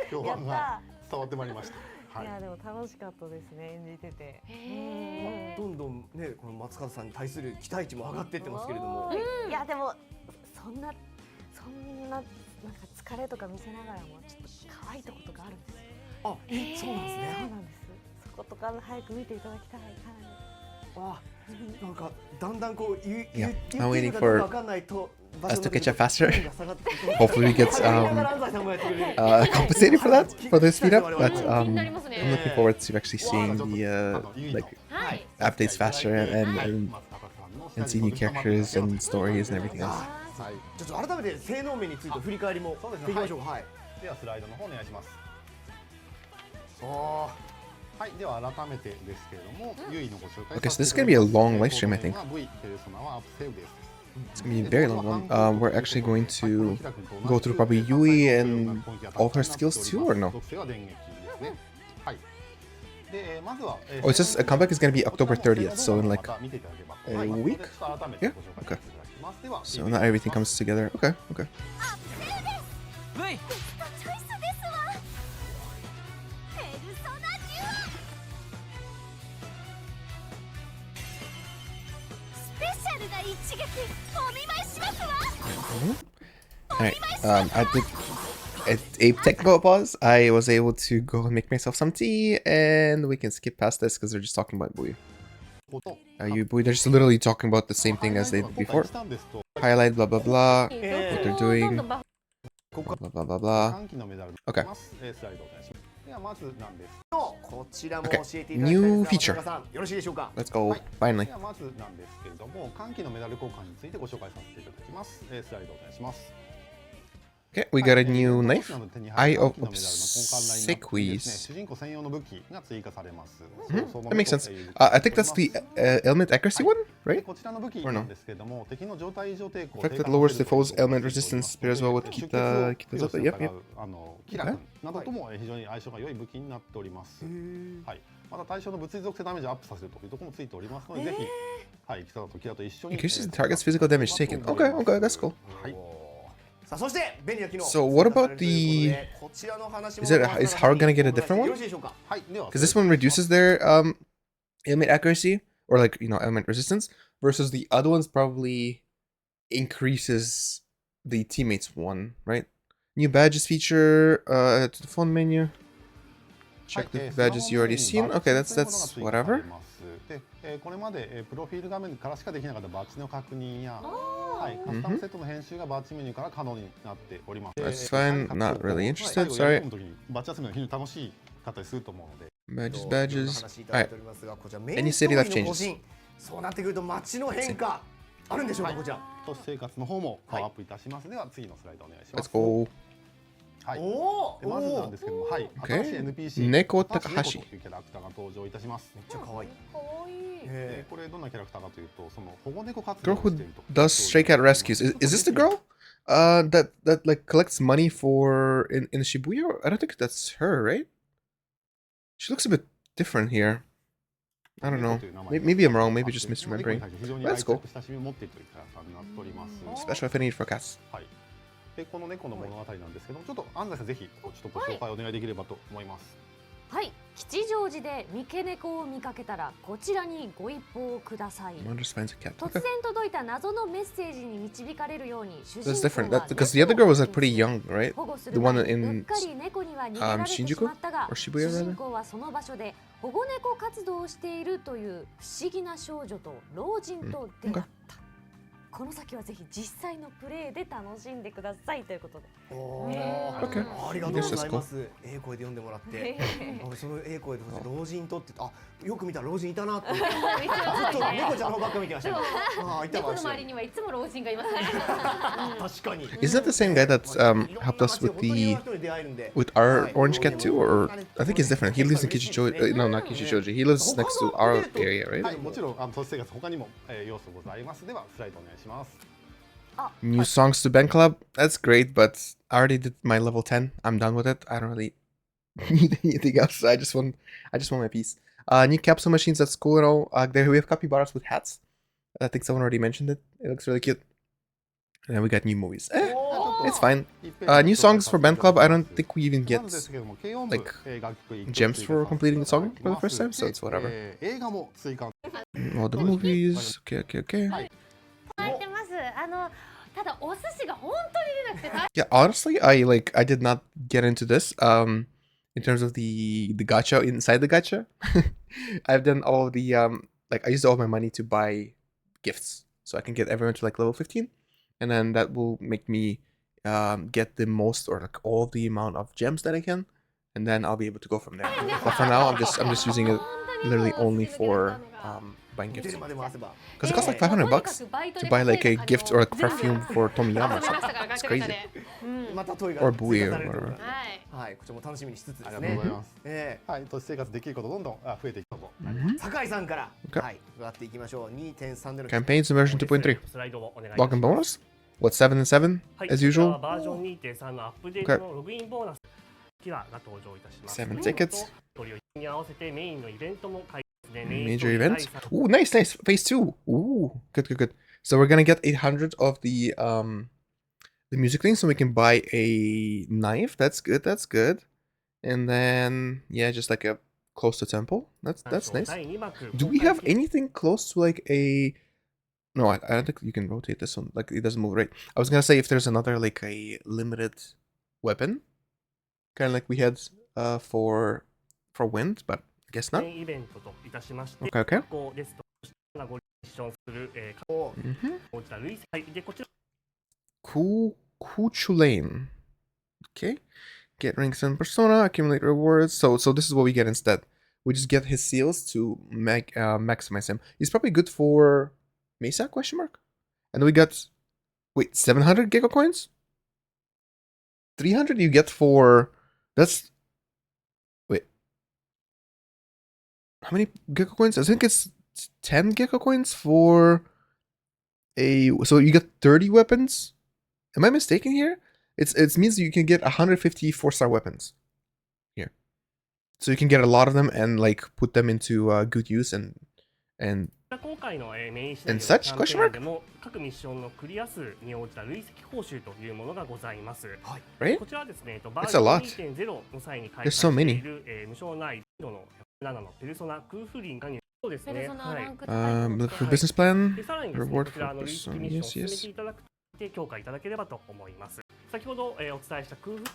評判が伝わってまいりました。いやでも楽しかったですね、演じてて。どんどんねこの松方さんに対する期待値も上がってってますけれども。いやでもそんななんか疲れとか見せながらもちょっと可愛いとことかあるんですよ。あ、そうなんですね。そうなんです。そことか早く見ていただきたい。あ、なんかだんだんこう言って I'm る waiting か for わかんないと us to catch up faster. Hopefully we get compensated for that for the speed up. But I'm looking forward to actually seeing the like updates faster and see new characters and stories and everything else. ちょっと改めて性能面について振り返りもできましょうか。はい。ではスライドの方お願いします。あはい、では改めてですけれども、ユイのご紹介。 Okay, so this is gonna be a long live stream, I think. It's gonna be a very long one. We're actually going to go through probably Yui and all her skills too, or no? Oh, it's just a comeback is gonna be October 30th, so in like a week? Yeah? Okay. So not everything comes together. Okay, okay. 一撃お見舞いしますわ。 Alright, I did a technical pause. I was able to go and make myself some tea, and we can skip past this because they're just talking about Bui. Bui, they're just literally talking about the same thing as they did before. Highlight, blah blah blah, what they're doing, blah blah blah blah. Okay. Okay, new feature. Let's go, finally. Okay, we got a new knife. Eye of Obsequies. That makes sense. I think that's the element accuracy one, right? Or no? Effect that lowers the foe's element resistance pairs well with Kita. Yep, yep. Okay. はい、また対象の物理属性ダメージをアップさせるというところもついておりますので、ぜひ、はい、キタとキラと一緒に。Increases the target's physical damage taken. Okay, okay, that's cool. はい。 So what about the? Is Haru gonna get a different one? Because this one reduces their element accuracy or like element resistance, versus the other one's probably increases the teammates one, right? New badges feature to the phone menu. Check the badges you already seen. Okay, that's whatever. これまでプロフィール画面からしかできなかったバッジの確認や、はい、カスタムセットの編集がバッジメニューから可能になっております。That's fine. Not really interested. Sorry. バッジ集めが非常に楽しかったりすると思うので。Badges. Alright. Any city life changes? そうなってくると街の変化あるんでしょうか、こちら。都市生活の方もパワーアップいたします。では次のスライドお願いします。 Let's go. はい。まずなんですけども、はい。新しい NPC 猫高橋というキャラクターが登場いたします。めっちゃ可愛い。これどんなキャラクターかというと、その保護猫活動 Girl who does stray cat rescues. Is this the girl? That like collects money for in Shibuya? I don't think that's her, right? She looks a bit different here. I don't know. Maybe I'm wrong. Maybe just misremembering. Let's go. Special affinity for cats. でこの猫の物語なんですけども、ちょっと安西さんぜひちょっとご紹介お願いできればと思います。はい、吉祥寺で三毛猫を見かけたらこちらにご一報ください。突然届いた謎のメッセージに導かれるように主人公は That's different. That because the other girl was like pretty young, right? The one in Shinjuku or Shibuya 主人公はその場所で保護猫活動をしているという不思議な少女と老人と出会った。この先はぜひ実際のプレイで楽しんでくださいということで。Okay. ありがとうございます。ええ声で読んでもらって、そのええ声で老人とって、あ、よく見たら老人いたなって。ずっと猫ちゃんの方ばっか見てました。ああ、いたわ。猫の周りにはいつも老人がいますね。確かに。Is that the same guy that helped us with our orange cat too, or I think he's different. He lives in Kichichoji. No, not Kichichoji. He lives next to our area, は right? い、もちろん都市生活他にも要素ございます。ではスライドお願いします。 New songs to Ben Club. That's great, but I already did my level 10. I'm done with it. I don't really need anything else. I just want my piece. New capsule machines at school and all. There we have capybaras with hats. I think someone already mentioned it. It looks really cute. And then we got new movies. It's fine. New songs for Ben Club. I don't think we even get like gems for completing the song for the first time, so it's whatever. All the movies. Okay. Yeah, honestly, I did not get into this. In terms of the gacha inside the gacha, I've done all of the I used all my money to buy gifts, so I can get everyone to like level 15, and then that will make me get the most or like all the amount of gems that I can, and then I'll be able to go from there. But for now, I'm just using it literally only for buying gifts. Because it costs like $500 to buy like a gift or a perfume for Tomiyama or something. It's crazy. Or Bui or whatever. はい、こちらも楽しみにしつつですね。ありがとうございます。はい、都市生活できることどんどん増えていくと。酒井さんから、はい、伺っていきましょう。2.3 での Campaigns in version 2.3. スライドをお願いします。 Welcome bonus. What 7 and 7 as usual? バージョン 2.3 のアップデートのログインボーナスキラーが登場いたします。 7 tickets. に合わせてメインのイベントも開催ですね。 Major events. Ooh, nice. Phase 2. Ooh, good. So we're gonna get 800 of the music thing, so we can buy a knife. That's good. And then yeah, just like a close to temple. That's nice. Do we have anything close to like a? No, I don't think you can rotate this one. Like it doesn't move right. I was gonna say if there's another like a limited weapon, kind of like we had for wind, but I guess not. Okay. Kuchulain. Okay. Get ranks in persona, accumulate rewards. So this is what we get instead. We just get his seals to maximize him. He's probably good for Mesa ? And then we got 700 Gecko coins? 300 you get for that's how many Gecko coins? I think it's 10 Gecko coins for so you get 30 weapons. Am I mistaken here? It means you can get 150 4-star weapons here, so you can get a lot of them and like put them into good use and such ? Right? It's a lot. There's so many. Look for business plan. Reward for person. Yes.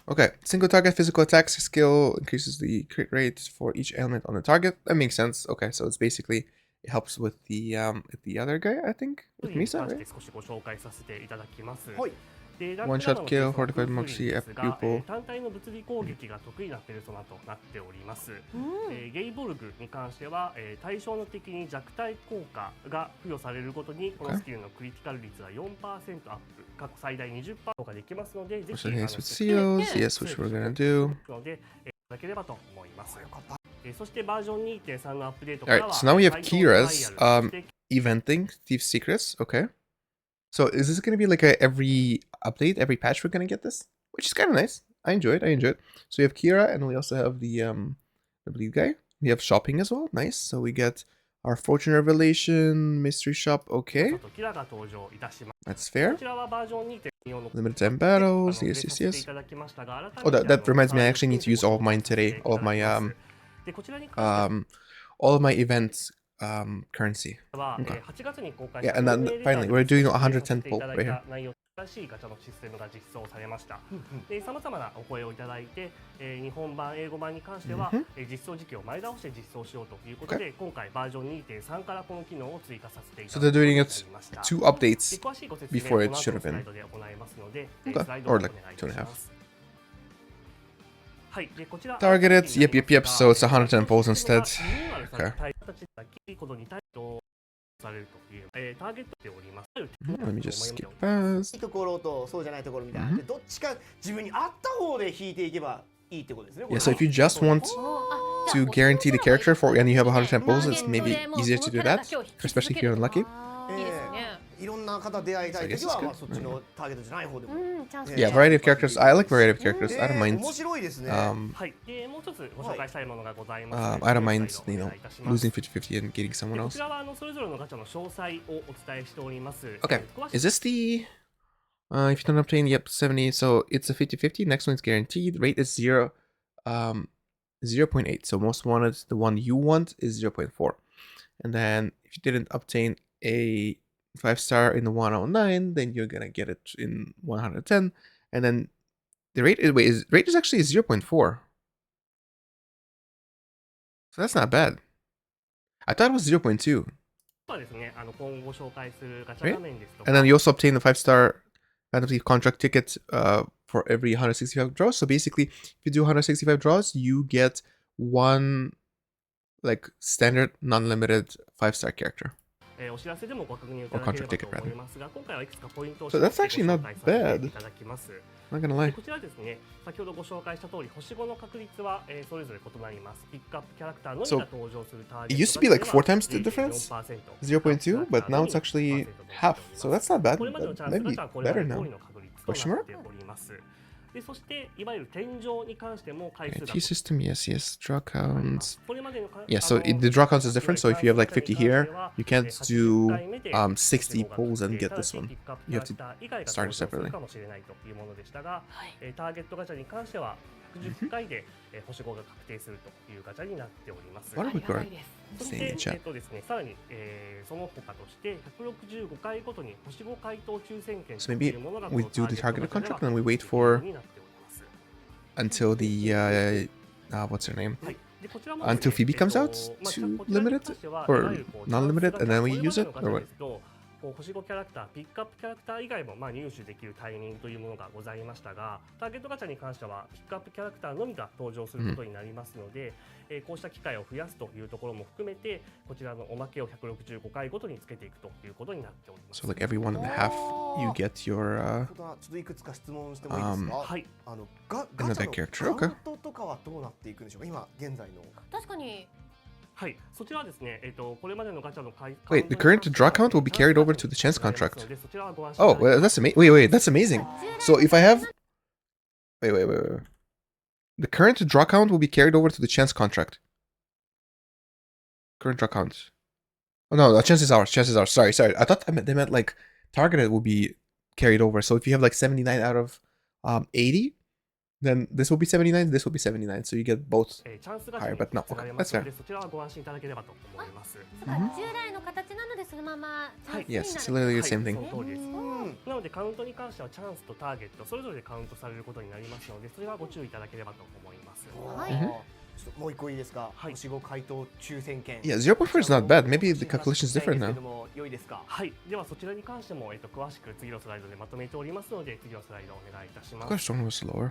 Okay, single target physical attack skill increases the crit rate for each element on the target. That makes sense. Okay, so it's basically it helps with the other guy, I think, with Misa, right? One shot kill, fortified moxie, pupil. With seals, yes, which we're gonna do. Alright, so now we have Kira's eventing Thief's Secrets, okay. So is this gonna be like every update, every patch we're gonna get this? Which is kinda nice. I enjoy it. So we have Kira and we also have the bleed guy. We have shopping as well, nice. So we get our fortune revelation, mystery shop, okay. That's fair. Limited time battles, yes. Oh, that reminds me, I actually need to use all of mine today. All of my events currency. は Okay. 8月に公開 Yeah, and then finally we're doing 110 pulp right here. 内容新しいガチャのシステムが実装されました。で、様々なお声をいただいて、日本版、英語版に関しては、実装時期を前倒して実装しようということで、今回バージョン 2.3 からこの機能を追加させていた So だ they're くことに doing な it りました。 2 updates 詳しいご説明 before は it この後 should の have スラ been. イドで行いますので、 Okay. スライドを Or お願 like いい 2 and た a し half. ます。はい、でこちら Targeted. Yep, yep, yep. So it's 110 pulls instead. リニューアルされた形だけことに対応されるという、ターゲットでおります。 Let me just skip past. いいところとそうじゃないところみたいな、でどっちか自分に合った方で引いていけばいいってことですね。 Yeah, so if you just want to guarantee the character for and you have 110 pulls, it's maybe easier to do that, especially if you're unlucky. いいですね。いろんな方出会いたいとき So は I guess it's good. まあそっちのターゲットじゃない方でも。チャンス Yeah, variety of characters. I like variety of characters. I don't mind. 面白いですね。はい、でもう一つご紹介したいものがございます。 I don't mind, お you 願 know, いいたします losing 50-50 and getting someone こ else. ちらはそれぞれのガチャの詳細をお伝えしております。 Okay, 詳し is this the if you don't obtain, yep, 70, so it's a 50-50. Next one is guaranteed. Rate is 0.8. So most wanted, the one you want is 0.4. And then if you didn't obtain a 5-star in the 109, then you're gonna get it in 110. And then the rate is rate is actually 0.4. So that's not bad. I thought it was 0.2. はですね、今後ご紹介するガチャ画面ですとか、 And then you also obtain the 5-star fantasy contract ticket for every 165 draws. So basically, if you do 165 draws, you get one like standard non-limited 5-star character. お知らせでもご確認いただければと思いますが、今回はいくつかポイントを So that's actually not ご紹介させ bad. ていただきます。 Not gonna で lie. こちらですね、先ほどご紹介した通り、星5の確率は、それぞれ異なります。ピックアップキャラクターのみが登場するターゲット It used to be like 4 times the difference, 0.2, but now it's actually half. So that's not bad. これまでのチャン Maybe スガチャはこれま better で通 now. りの確率となっております。でそしていわゆる天井に関しても回数が T system, yes, yes. Draw counts. これまでの Yeah, so the draw counts is different. So if you have like 50 here, you can't do 60 pulls and get this one. You have to start it separately. かもしれないというものでしたが、ターゲットガチャに関しては110回で星5が確定するというガチャになっております。 What are we going そし saying in て chat? ですね、さらに、その他として165回ごとに星5回答抽選券 So と maybe いうものが we この do the ターゲ targeted ットガチャ contract で and は we wait for になっております。 until the what's her name? はい、でこちらもですね Until Phoebe comes out まあ to こちらに limit 関しては it いわ or ゆるこう non-limited, and then we これま use で it のガ or チャ what? ですとこう星5キャラクター、ピックアップキャラクター以外も入手できるタイミングというものがございましたが、ターゲットガチャに関してはピックアップキャラクターのみが登場することになりますので、こうした機会を増やすというところも含めて、こちらのおまけを165回ごとにつけていくということになっております。 So like every 1.5, you get your ちょっといくつか質問してもいいですか。はい。ガチ another ャの character. カウ Okay. ントとかはどうなっていくんでしょうか。今現在の。確かに。はい、そちらはですね、これまでのガチャの Wait, the current draw count will be carried over to the chance contract. そちらはご安 Oh, 心いただ well, that's amazing. Wait, that's amazing. So if I have, wait. The current draw count will be carried over to the chance contract. Current draw count. Oh no, the chance is ours. Chance is ours. Sorry. I thought they meant like targeted will be carried over. So if you have like 79 out of 80, then this will be 79. This will be 79. So you get both チャンスガチャ higher. に But no, 使われ okay, ま that's すの fair. で、そちらはご安心いただければと思います。そうか従来の形なのでそのままチャンスにな Yes, る。it's literally the same はい thing. その通りです。なのでカウントに関してはチャンスとターゲットそれぞれでカウントされることになりますので、それはご注意いただければと思います。はい。ちょっともう一個いいですか。星5回答抽選券。 Yeah, 0.4 is not bad. Maybe the calculation is different now. 良いですか。はい、ではそちらに関しても詳しく次のスライドでまとめておりますので、次のスライドをお願いいたしま I す。 could have was lower.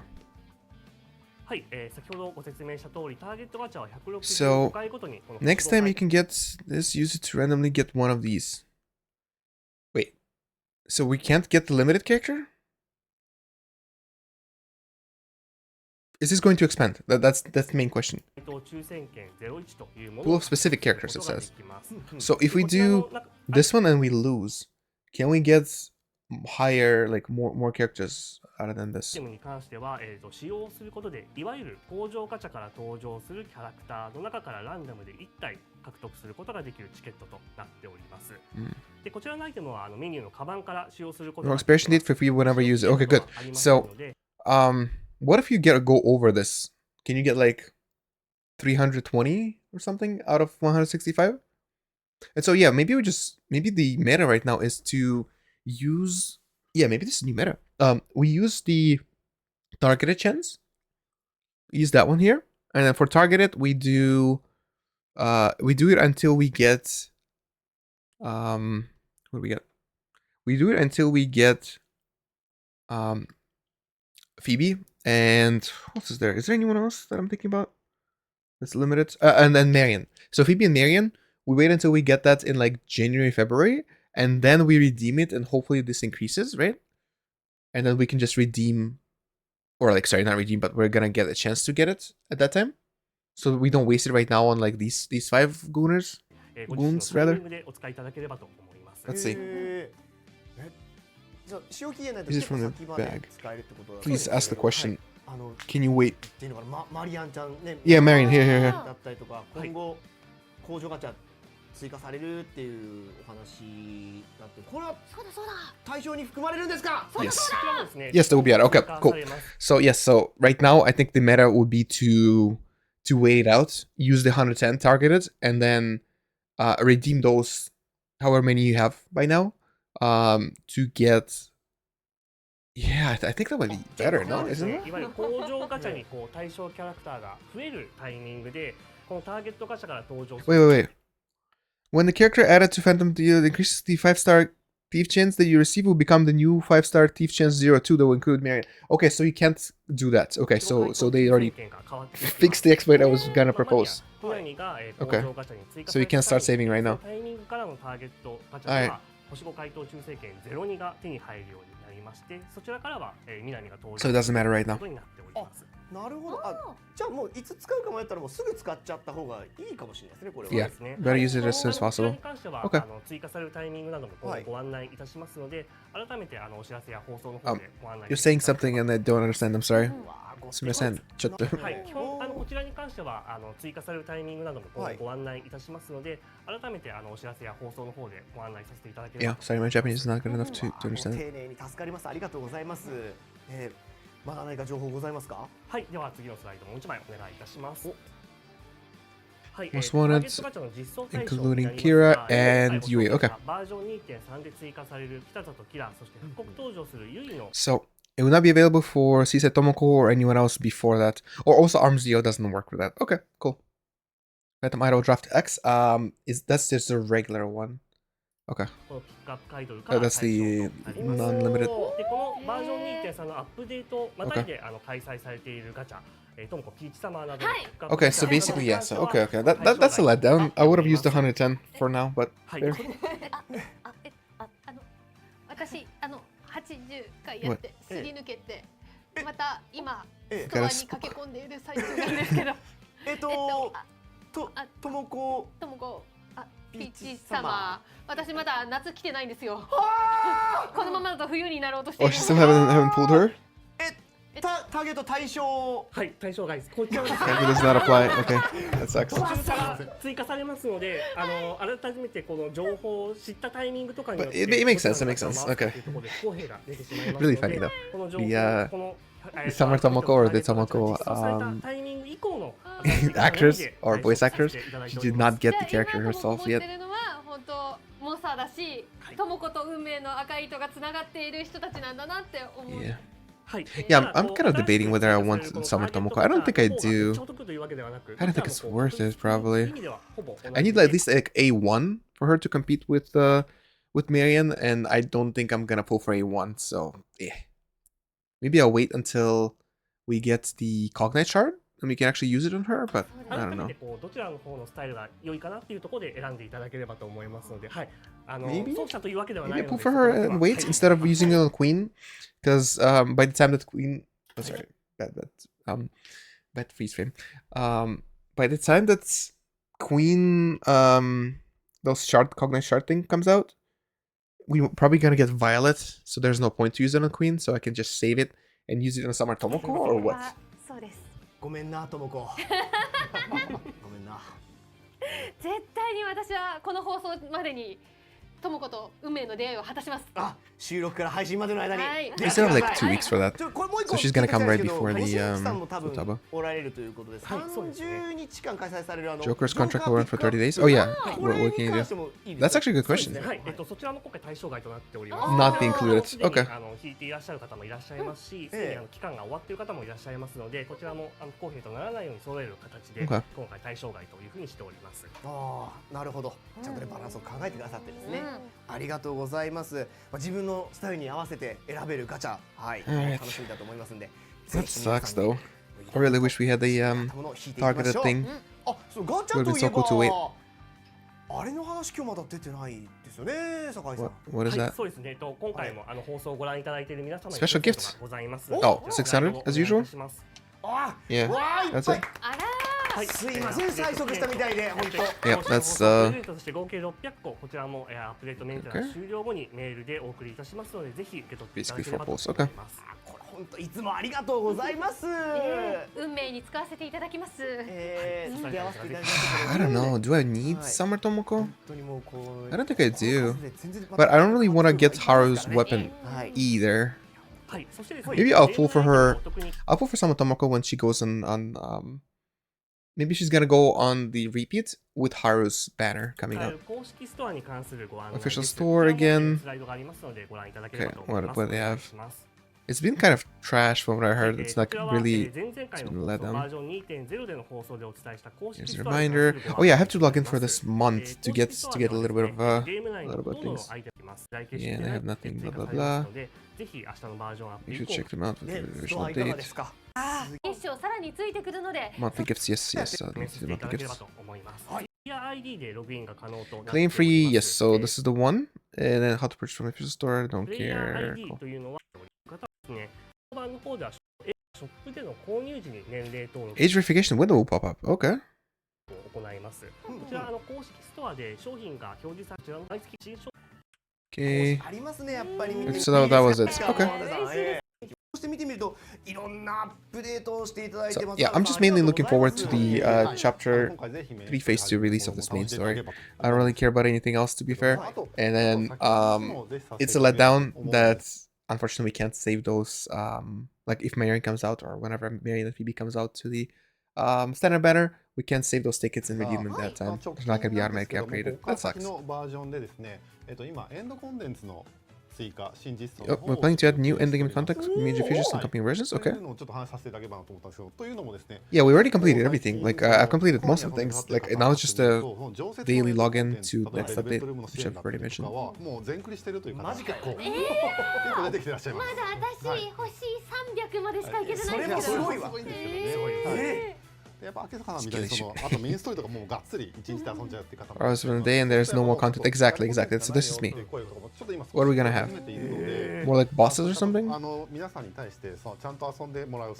はい、先ほどご説明した通り、ターゲットガチャは So 165回ごとにこの next time you can get this, use it to randomly get one of these. Wait, so we can't get the limited character? Is this going to expand? That's the main question. 抽選券01というもの Pool を of specific characters, it ことがで says. きます。 So if we こちらの do 中 this one and we lose, can we get higher, like more characters other than システ this? ムに関しては、使用することでいわゆる工場ガチャから登場するキャラクターの中からランダムで1体獲得することができるチケットとなっております。でこちらのアイテムはメニューのカバンから使用すること No ができます expiration date for free whenever you use it. Okay, good. ありますので What if you go over this? Can you get like 320 or something out of 165? And so yeah, maybe maybe the meta right now is to use, yeah, maybe this is new meta. We use the targeted chance. Use that one here, and then for targeted we do it until we get what do we get? We do it until we get Phoebe, and what else is there? Is there anyone else that I'm thinking about that's limited? And then Marion. So Phoebe and Marion, we wait until we get that in like January, February, and then we redeem it, and hopefully this increases, right? And then we can just redeem, or like, sorry, not redeem, but we're gonna get a chance to get it at that time, so we don't waste it right now on like these 5 goons rather. Let's see. This is from the bag. Please ask the question. Can you wait? Yeah, Marion, here. 工場ガチャ追加されるっていうお話になって、これは対象に含まれるんですか? Yes. Yes, that will be it. Okay, cool. So yes, so right now I think the meta would be to wait it out, use the 110 targeted, and then redeem those however many you have by now to get. Yeah, I think that might be better, no? Isn't it? いわゆる工場ガチャにこう対象キャラクターが増えるタイミングでこのターゲットガチャから登場する。Wait. When the character added to Phantom Deal increases the 5-star thief chance that you receive will become the new 5-star thief chance 02 that will include Marion. Okay, so you can't do that. Okay, so they already fixed the exploit I was gonna propose. Okay, so you can't start saving right now. Alright. 星5回答抽選券02が手に入るようになりまして、そちらからは南が登場 So it doesn't matter right now. ことになっております。なるほど。じゃあもういつ使うか迷ったらもうすぐ使っちゃった方がいいかもしれないですね、これは。Yeah, better use it as soon as possible. こちらに関しては Okay. 追加されるタイミングなどもご案内いたしますので、改めてお知らせや放送の方でご案内。You're saying something and I don't understand. I'm sorry. すみません。ちょっと。はい、基本こちらに関しては追加されるタイミングなどもご案内いたしますので、改めてお知らせや放送の方でご案内させていただければ。Yeah, sorry, my Japanese is not good enough to understand. 丁寧に助かります。ありがとうございます。まだ何か情報ございますか？はい、では次のスライドもう一枚お願いいたします。はい、 Most wanted, including Kira and Yui. Okay. バージョン 2.3 で追加される北里キラ、そして復刻登場するユイの。So it will not be available for Seisei Tomoko or anyone else before that. Or also Arms Dio doesn't work with that. Okay, cool. Phantom Idol Draft X. That's just a regular one. Okay. That's the non-limited. でこのバージョン 2.3 のアップデートまたいで開催されているガチャ。トモコピーチサマーなど。Okay, so basically yes. Okay. That's a letdown. I would have used the 110 for now, but. 私80回やってすり抜けてまた今ストアに駆け込んでいる最中なんですけどともこピーチサマー私まだ夏来てないんですよこのままだと冬になろうとしている Oh, she still haven't pulled her? ターゲット対象はい対象外ですこちら It does not apply. Okay, that sucks. 途中から追加されますので改めてこの情報を知ったタイミングとかによって It makes sense. It makes sense. Okay. Really funny though. The Summer Tomoko or the Tomoko actors or voice actors, she did not get the character herself yet. モンスターだし、トモコと運命の赤い糸がつながっている人たちなんだなって思う。Yeah, I'm kind of debating whether I want Summer Tomoko. I don't think I do. I don't think it's worth it, probably. I need at least like A1 for her to compete with Marion, and I don't think I'm gonna pull for A1, so maybe I'll wait until we get the Cognite shard, and we can actually use it on her, but I don't know. どちらの方のスタイルが良いかなっていうところで選んでいただければと思いますので、はい。Maybe そうしたというわけではない I の pull で。 for her and wait instead of using it on Queen, because by the time that Queen, oh, sorry, bad freeze frame. By the time that Queen, those Cognite shard thing comes out, we're probably gonna get Violet, so there's no point to use it on Queen, so I can just save it and use it on Summer Tomoko or what? そうです。ごめんな、ともこ。ごめんな。絶対に私はこの放送までにともこと運命の出会いを果たします。あ、収録から配信までの間に。はい。 We still have like 2 weeks for that. これもう一個 So she's gonna come right 聞きたいん before ですけ the ど西口さんも多分 Futaba. おられるということで、はいそうですね30日間開催されるJoker's contract will run for 30 days. Oh yeah, こ what れ what can に you 関 do? してもいいです That's か？ actually a good question. はい、そちらも今回対象外となっております。 Not be included. すでに Okay. 引いていらっしゃる方もいらっしゃいますし、すでに期間が終わっている方もいらっしゃいますので、こちらも不公平とならないように揃える形で、 Okay. 今回対象外というふうにしております。ああ、なるほど。ちゃんとねバランスを考えてくださってですね。ありがとうございます。自分のスタイルに合わせて選べるガチャ、はい、 Alright. 楽しみだと思いますんで。 That sucks though. I really wish we had the targeted thing. あ、そうガチャ Would've と been いえ so cool to wait. ば、あれの話今日まだ出てないですよね、酒井さん。 What is はい、 that? そうですね。今回も放送をご覧いただいている皆様に Special プレゼン gifts? トがございます。 Oh, 600 as usual? あ、 Yeah, わあ、いっ that's ぱい it.。あらはい、すいません、催促したみたいで、本当。 Yeah, that's プレゼントとして合計600個、こちらもアップデートメンテナンス終了後にメールでお送りいたしますので、ぜひ受け取っていただければと思います。これ本当いつもありがとうございます。運命に使わせていただきます。付き合わせていただき I don't know. Do I need Summer Tomoko? 本当にもうこう I don't think I do. But I don't really want to get Haru's weapon はい。 either. はい、そしてですね Maybe I'll pull for her. お得に I'll pull for Summer Tomoko when she goes on maybe she's gonna go on the repeat with Haru's banner coming up. 公式ストアに関するご案内 Official です store again. スライドがありますのでご覧いただければと思い Okay, ます。 what do they お願い have? します It's been kind of trash from what I heard. It's like こちらは really. 前々回の it's been 放 let 送 down. バージョン 2.0 での放送でお伝えした公式 Here's ス a トアに関する reminder. ご案 Oh yeah, I have 内 to log in for this month to get a little bit of ゲーム内 a の little ほ bit とんど of の things. アイテムが在 Yeah, 形して they ない have nothing. 追 Blah 加 blah されま blah. すので、ぜひ明日のバージョンアップ You 以 should 降 check them out with ね、 the スト original アいかがで update. すか。決勝さらについてくるので、 Monthly gifts, yes, yes. 説明 Let's させ do ていた monthly だければ gifts. と思います。ID でログインが可能となってお Claim ります。 free, yes. So this is the one, and then how to purchase from the official store. Don't プレイヤー care. ID Cool. というのは、方はですね、当番の方ではショップでの購入時に年齢登録 Age verification window will pop up. Okay. を行います。こちら公式ストアで商品が表示されている毎月新商 Okay. ありますね、やっぱり見て So that was it. し Okay. そして見てみるといろんなアップデートをしていただいて So ます。 yeah, I'm just mainly looking forward to the はい chapter 今回ぜひメール 3 phase 2 release of this main 楽しんでいただけ story. ればと I don't really care about anything else to be fair. あと And then 先ほどもぜひさせて it's a いただきたい letdown と思うんで that す unfortunately we can't save those like if Marion comes out or whenever Marion and Phoebe comes out to the standard banner, we can't save those tickets and redeem them at that time. It's not gonna be automatically upgraded. ここ That から先 sucks. のバージョンでですね、今エンドコンテンツの追加新実装 Yep, の方 we're を planning to add new 実施 endgame しております context, major features and company versions. とい Okay. うのをちょっと話させていただければなと思ったんですけど、というのもですね、 Yeah, we already completed everything. Like I've completed most of the things. Like now it's just a daily login to next update, which I've already mentioned. もう全クリしてるという方がマジかよ。結構出てきてらっしゃいま。ますだ私欲しい300までしかいけてないんそれですけど。もすごいわ。すごいんですよね。でやっぱ明坂さんみたいにあとメインストーリーとかもうがっつり一日で遊んじゃうっていう方も Or else one day and there's no more content. Exactly, exactly. So this is me. What are we gonna have? More like bosses or something? 皆さんに対してちゃんと遊んでもらう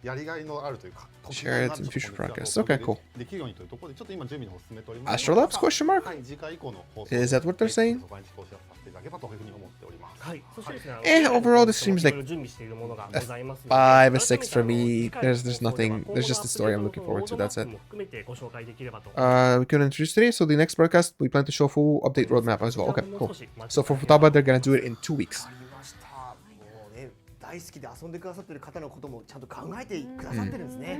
やりがいのあるというか Share it in future podcasts. Okay, cool. できるようにというところでちょっと今準備の方進めております。 Astrolabs question mark? はい次回以降の放送 Is that what they're saying? そこに投資をさせていただければというふうに思っております。はい、そしてですね、overall this seems like 準備しているものがございますので 5 or 6 for me. There's nothing. There's just the story I'm looking forward to. That's it. も含めてご紹介できればと。 We couldn't introduce today, so the next broadcast we plan to show full update roadmap as well. Okay, cool. So for Futaba, they're gonna do it in 2 weeks. わかりました。もうね、大好きで遊んでくださってる方のこともちゃんと考えてくださってるんですね。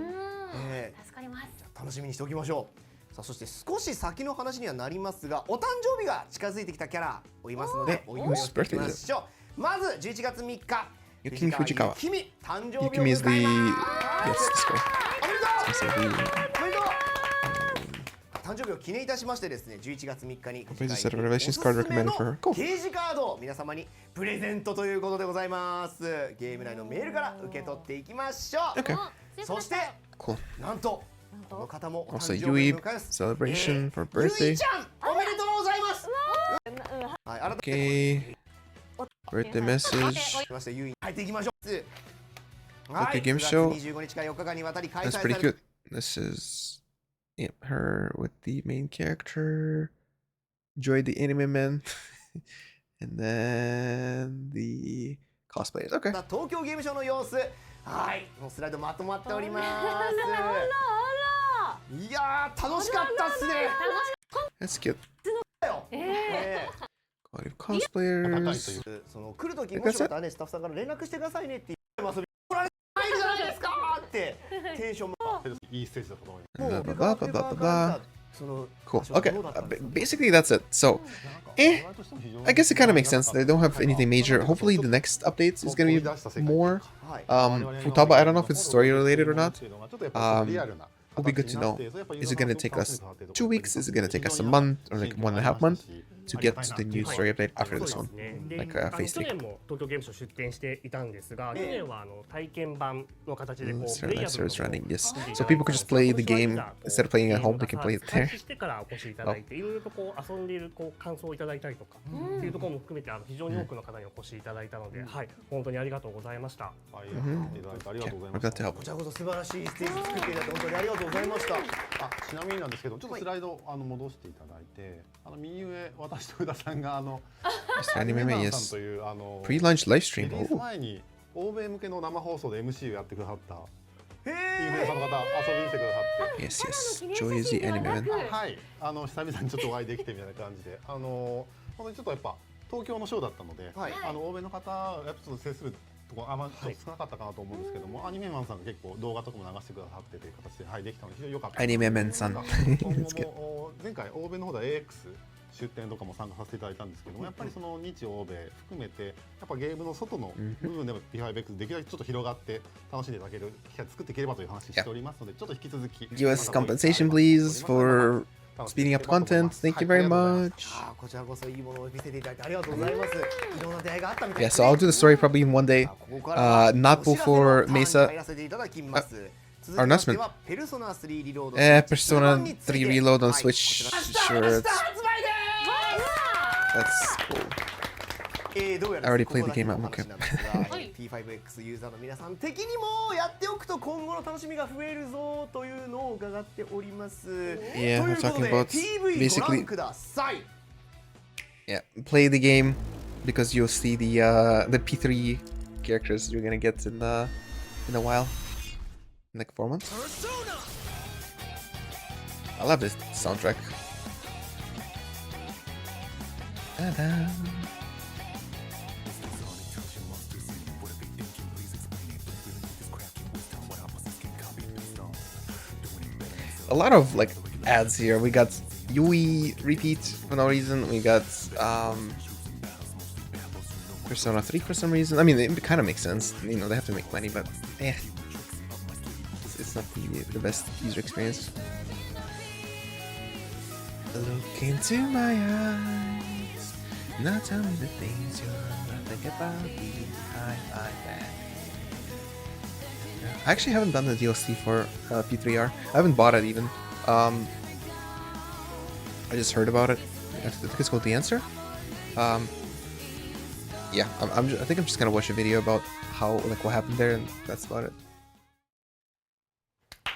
助かります。楽しみにしておきましょう。さあそして少し先の話にはなりますが、お誕生日が近づいてきたキャラおりますので、お祝いをしていきましょう。まず11月3日、 Yukimi Fujikawa. ゆきみ誕生日を Yukimi is the 迎え yes, ます this guy. おめでとう So the おめでとう誕生日を記念いたしましてですね、11月3日に Please set a reservations card recommended for her. Cool. 掲示カードを皆様にプレゼントということでございます。ゲーム内のメールから受け取っていきましょう。 Okay, そして cool. なんとこの方もお誕 Also, 生日を迎 Weeb えます。 celebration for ゆい birthday. ちゃんおめでとうございます。はい、改めて Okay. Birthday message. きましてゆい入っていきましょう。 Okay, game show. 25日から4日間にわたり開催 That's さ pretty れる cute. This is her with the main character. Joy the anime man. And then the cosplayers. Okay. 東京ゲームショウの様子、はい、もうスライドまとまっております。いやー楽しかったっすね。 That's cute. Quality of 高いとい cosplayers. うその来る時もしまたねスタッフさんから連絡してくださいねって言って遊び来られないじゃないですかってテンションもいいステージだったと思います。 Blah, blah, blah, blah, blah, blah. その Cool. Okay. Basically, that's it. So, I guess it kind of makes sense. They don't have anything major. Hopefully, the next update is going to be more. Futaba, I don't know if it's story related or not. Will be good to know. Is it going to take us 2 weeks? Is it going to take us a month or like 1.5 months to get to the new story update after this one? で Like 去 phase 3. 年も東京ゲームショウ出展していたんですが、去年は体験版の形でこう Server プレイヤ live ブル service の running, yes. So people could just play the game instead of playing at home. They can play it 開 there. 始してからお越しいただいて、いろいろとこう遊んでいるこう感想をいただいたりとかっていうところも含めて非常に多くの方にお越しいただいたので、はい、本当にありがとうございました。はい、いただいてありがとうござい We're ま glad す。 to help. こちらこそ素晴らしいステージ作っていただいて本当にありがとうございました。ちなみになんですけど、ちょっとスライド戻していただいて、右上私と宇田さんがMr. Anime メ Man, さん yes. というPre-launch live リ stream. リース Oh. 前に欧米向けの生放送で MC をやってくださったへインフルエンサーの方遊びに来てくださって。 Yes, yes. Joy is the anime man. はい、久々にちょっとお会いできてみたいな感じで、本当にちょっとやっぱ東京のショーだったので、はい欧米の方やっぱちょっと接するところちょっと少なかったかなと思うんですけども、アニメマンさんが結構動画とかも流してくださってという形で、はい、できたので非常に良かったです。 Anime man さん。今後も前回欧米の方で AX 出展とかも参加させていただいたんですけども、やっぱりその日欧米含めてやっぱゲームの外の部分でも P5X できるだけちょっと広がって楽しんでいただける機会作っていければという話をしておりますので、ちょっと引き続き Give us compensation, please, for speeding up content. Thank you very much. こちらこそいいものを見せていただいてありがとうございます。いろんな出会いがあったみたい Yeah, です so ね。 I'll do the story probably in one day. ここからは Not お知らせの before ターンに Mesa. 入らせていただきます続き our まして announcement. はペルソナ3リロード Persona 3 Reload on はい Switch. こちら Sure, 明日 that's 発売で that's cool. どうやら I already ここ played だ the け game. の I'm 話 okay. なんですが P5X ユーザーの皆さん的にもやっておくと今後の楽しみが増えるぞというのを伺っております。 Yeah, とい we're うこと talking で about PV ご覧 basically ください。 yeah, play the game because you'll see the P3 characters you're gonna get in a while, in like 4 months. I love this soundtrack. Ta-da. A lot of like ads here. We got Yui repeat for no reason. We got Persona 3 for some reason. I mean, it kind of makes sense. You know, they have to make money, but it's not the best user experience. Look into my eyes. Now tell me the things you're thinking about behind my back. I actually haven't done the DLC for P3R. I haven't bought it even. I just heard about it. I think it's called The Answer. Yeah, I think I'm just gonna watch a video about how what happened there, and that's about it.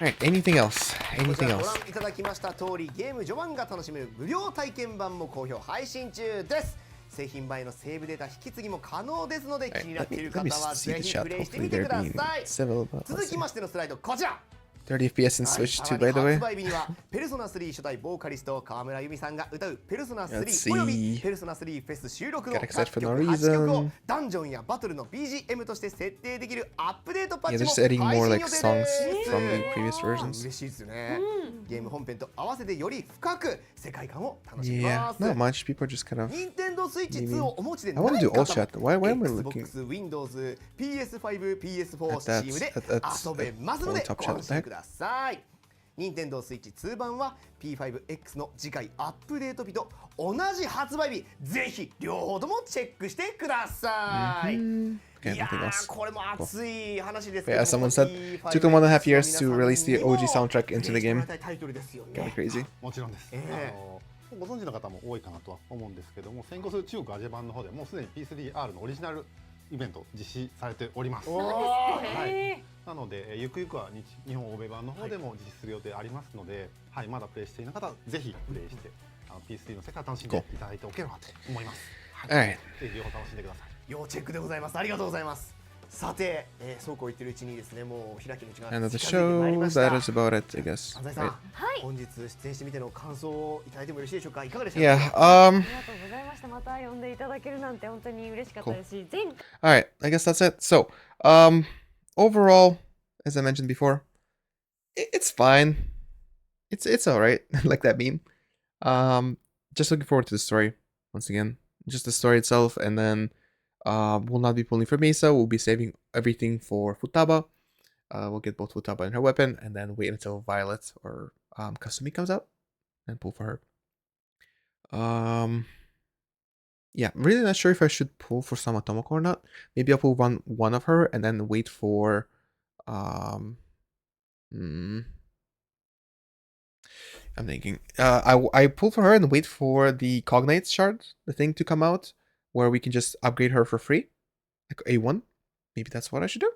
Alright, anything else? こち Anything らご else? 覧いただきました通りゲーム序盤が楽しめる無料体験版も好評配信中です。製品版へのセーブデータ引き継ぎも可能ですので、気になっている方 Let me は see ぜ the ひ chat. プレイして Hopefully みて they're くだ being さい。 civil about 続きましてのスライドこちら。 30 FPS in Switch 2, by the 発 way. 売日にはペルソナ3初代ボーカリスト川村由美さんが歌うペルソナ Let's 3および see. ペルソナ3フェス収録の Got 楽 excited 曲 for no 8曲を reason. ダンジョンやバトルの BGM として設定できるアップデートパッ Yeah, チ they're も just adding 配 more 信 like 予定 songs です from the previous versions. 嬉しいですね。ゲーム本編と合わせてより深く世界観を楽しみ Yeah, ます。 not much. People are just kind of. 任天堂スイッチ2をお持ちで I ない want to do 方 all chat. Why am I looking Xbox、Windows、PS5、PS4、 at that? Steam で That's 遊べますので top ご chat 安心ください。任天堂スイッチ2版は P5X の次回アップデート日と同じ発売日、ぜひ両方ともチェックしてください。 Okay, いや nothing ー else. これも熱い話ですけ Yeah, ど as も someone said, took them 1.5 years to release the OG soundtrack into the game. タイトルですよ Kind of ね。 crazy. もちろんです。ご存知の方も多いかなとは思うんですけども、先行する中国アジア版の方でもうすでに P3R のオリジナルイベント実施されております。はい、なのでゆくゆくは日本欧米版の方でも実施する予定ありますので、はい、まだプレイしていない方はぜひプレイしてP3 の世界を楽しんでいただいておければと思います。はい、 Alright. ぜひ両方楽しんでください。要チェックでございます。ありがとうございます。さて、そうこう言ってるうちにですね、もう開きの時間 End が of the 近づいてまいり show. ました。 That is about it, I guess. 安西さん、 Right. 本日出演してみての感想をいただいてもよろしいでしょうか。いかがでした Yeah. か。ありがとうございました。また呼んでいただけるなんて本当に嬉しかったですし、前回 All right. I guess that's it. So, overall, as I mentioned before, it's fine. It's all right. Like that meme. Just looking forward to the story once again. Just the story itself, and then we'll not be pulling for Mesa. We'll be saving everything for Futaba. We'll get both Futaba and her weapon, and then wait until Violet or Kasumi comes out and pull for her. Yeah, I'm really not sure if I should pull for Sama Tomoko or not. Maybe I'll pull one of her and then wait for I'm thinking. I pull for her and wait for the Cognite shard, the thing to come out, where we can just upgrade her for free, like A1. Maybe that's what I should do.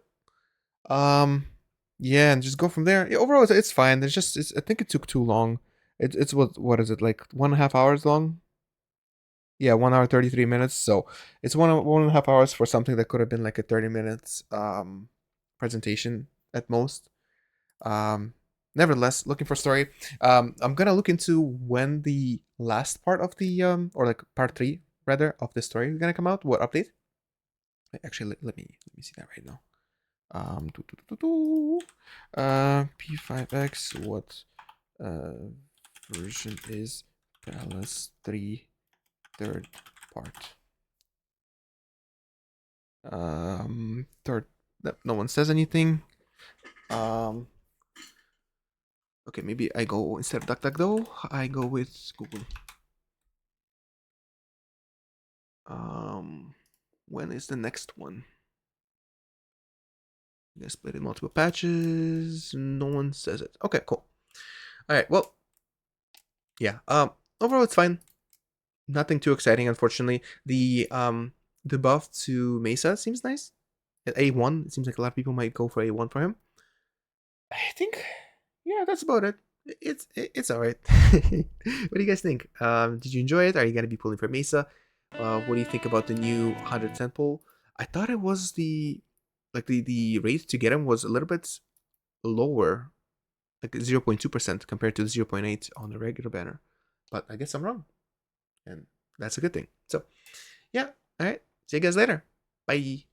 Yeah, and just go from there. Yeah, overall, it's fine. There's just I think it took too long. It's what is it, like 1.5 hours long? Yeah, 1 hour 33 minutes. So it's 1.5 hours for something that could have been like a 30 minutes presentation at most. Nevertheless, looking for story. I'm gonna look into when the last part of the or like part 3 rather of the story is gonna come out. What update? Actually, let me see that right now. P5X. What version is Palace 3 third part? Third. No one says anything. Okay, maybe I go instead of DuckDuckGo, I go with Google. When is the next one? They split in multiple patches. No one says it. Okay, cool. All right. Well, yeah. Overall, it's fine. Nothing too exciting, unfortunately. The buff to Mesa seems nice. At A1, it seems like a lot of people might go for A1 for him. I think, yeah, that's about it. It's all right. What do you guys think? Did you enjoy it? Are you gonna be pulling for Mesa? What do you think about the new 100% pull? I thought it was the rate to get him was a little bit lower, like 0.2% compared to the 0.8 on the regular banner. But I guess I'm wrong, and that's a good thing. So, yeah. All right. See you guys later. Bye.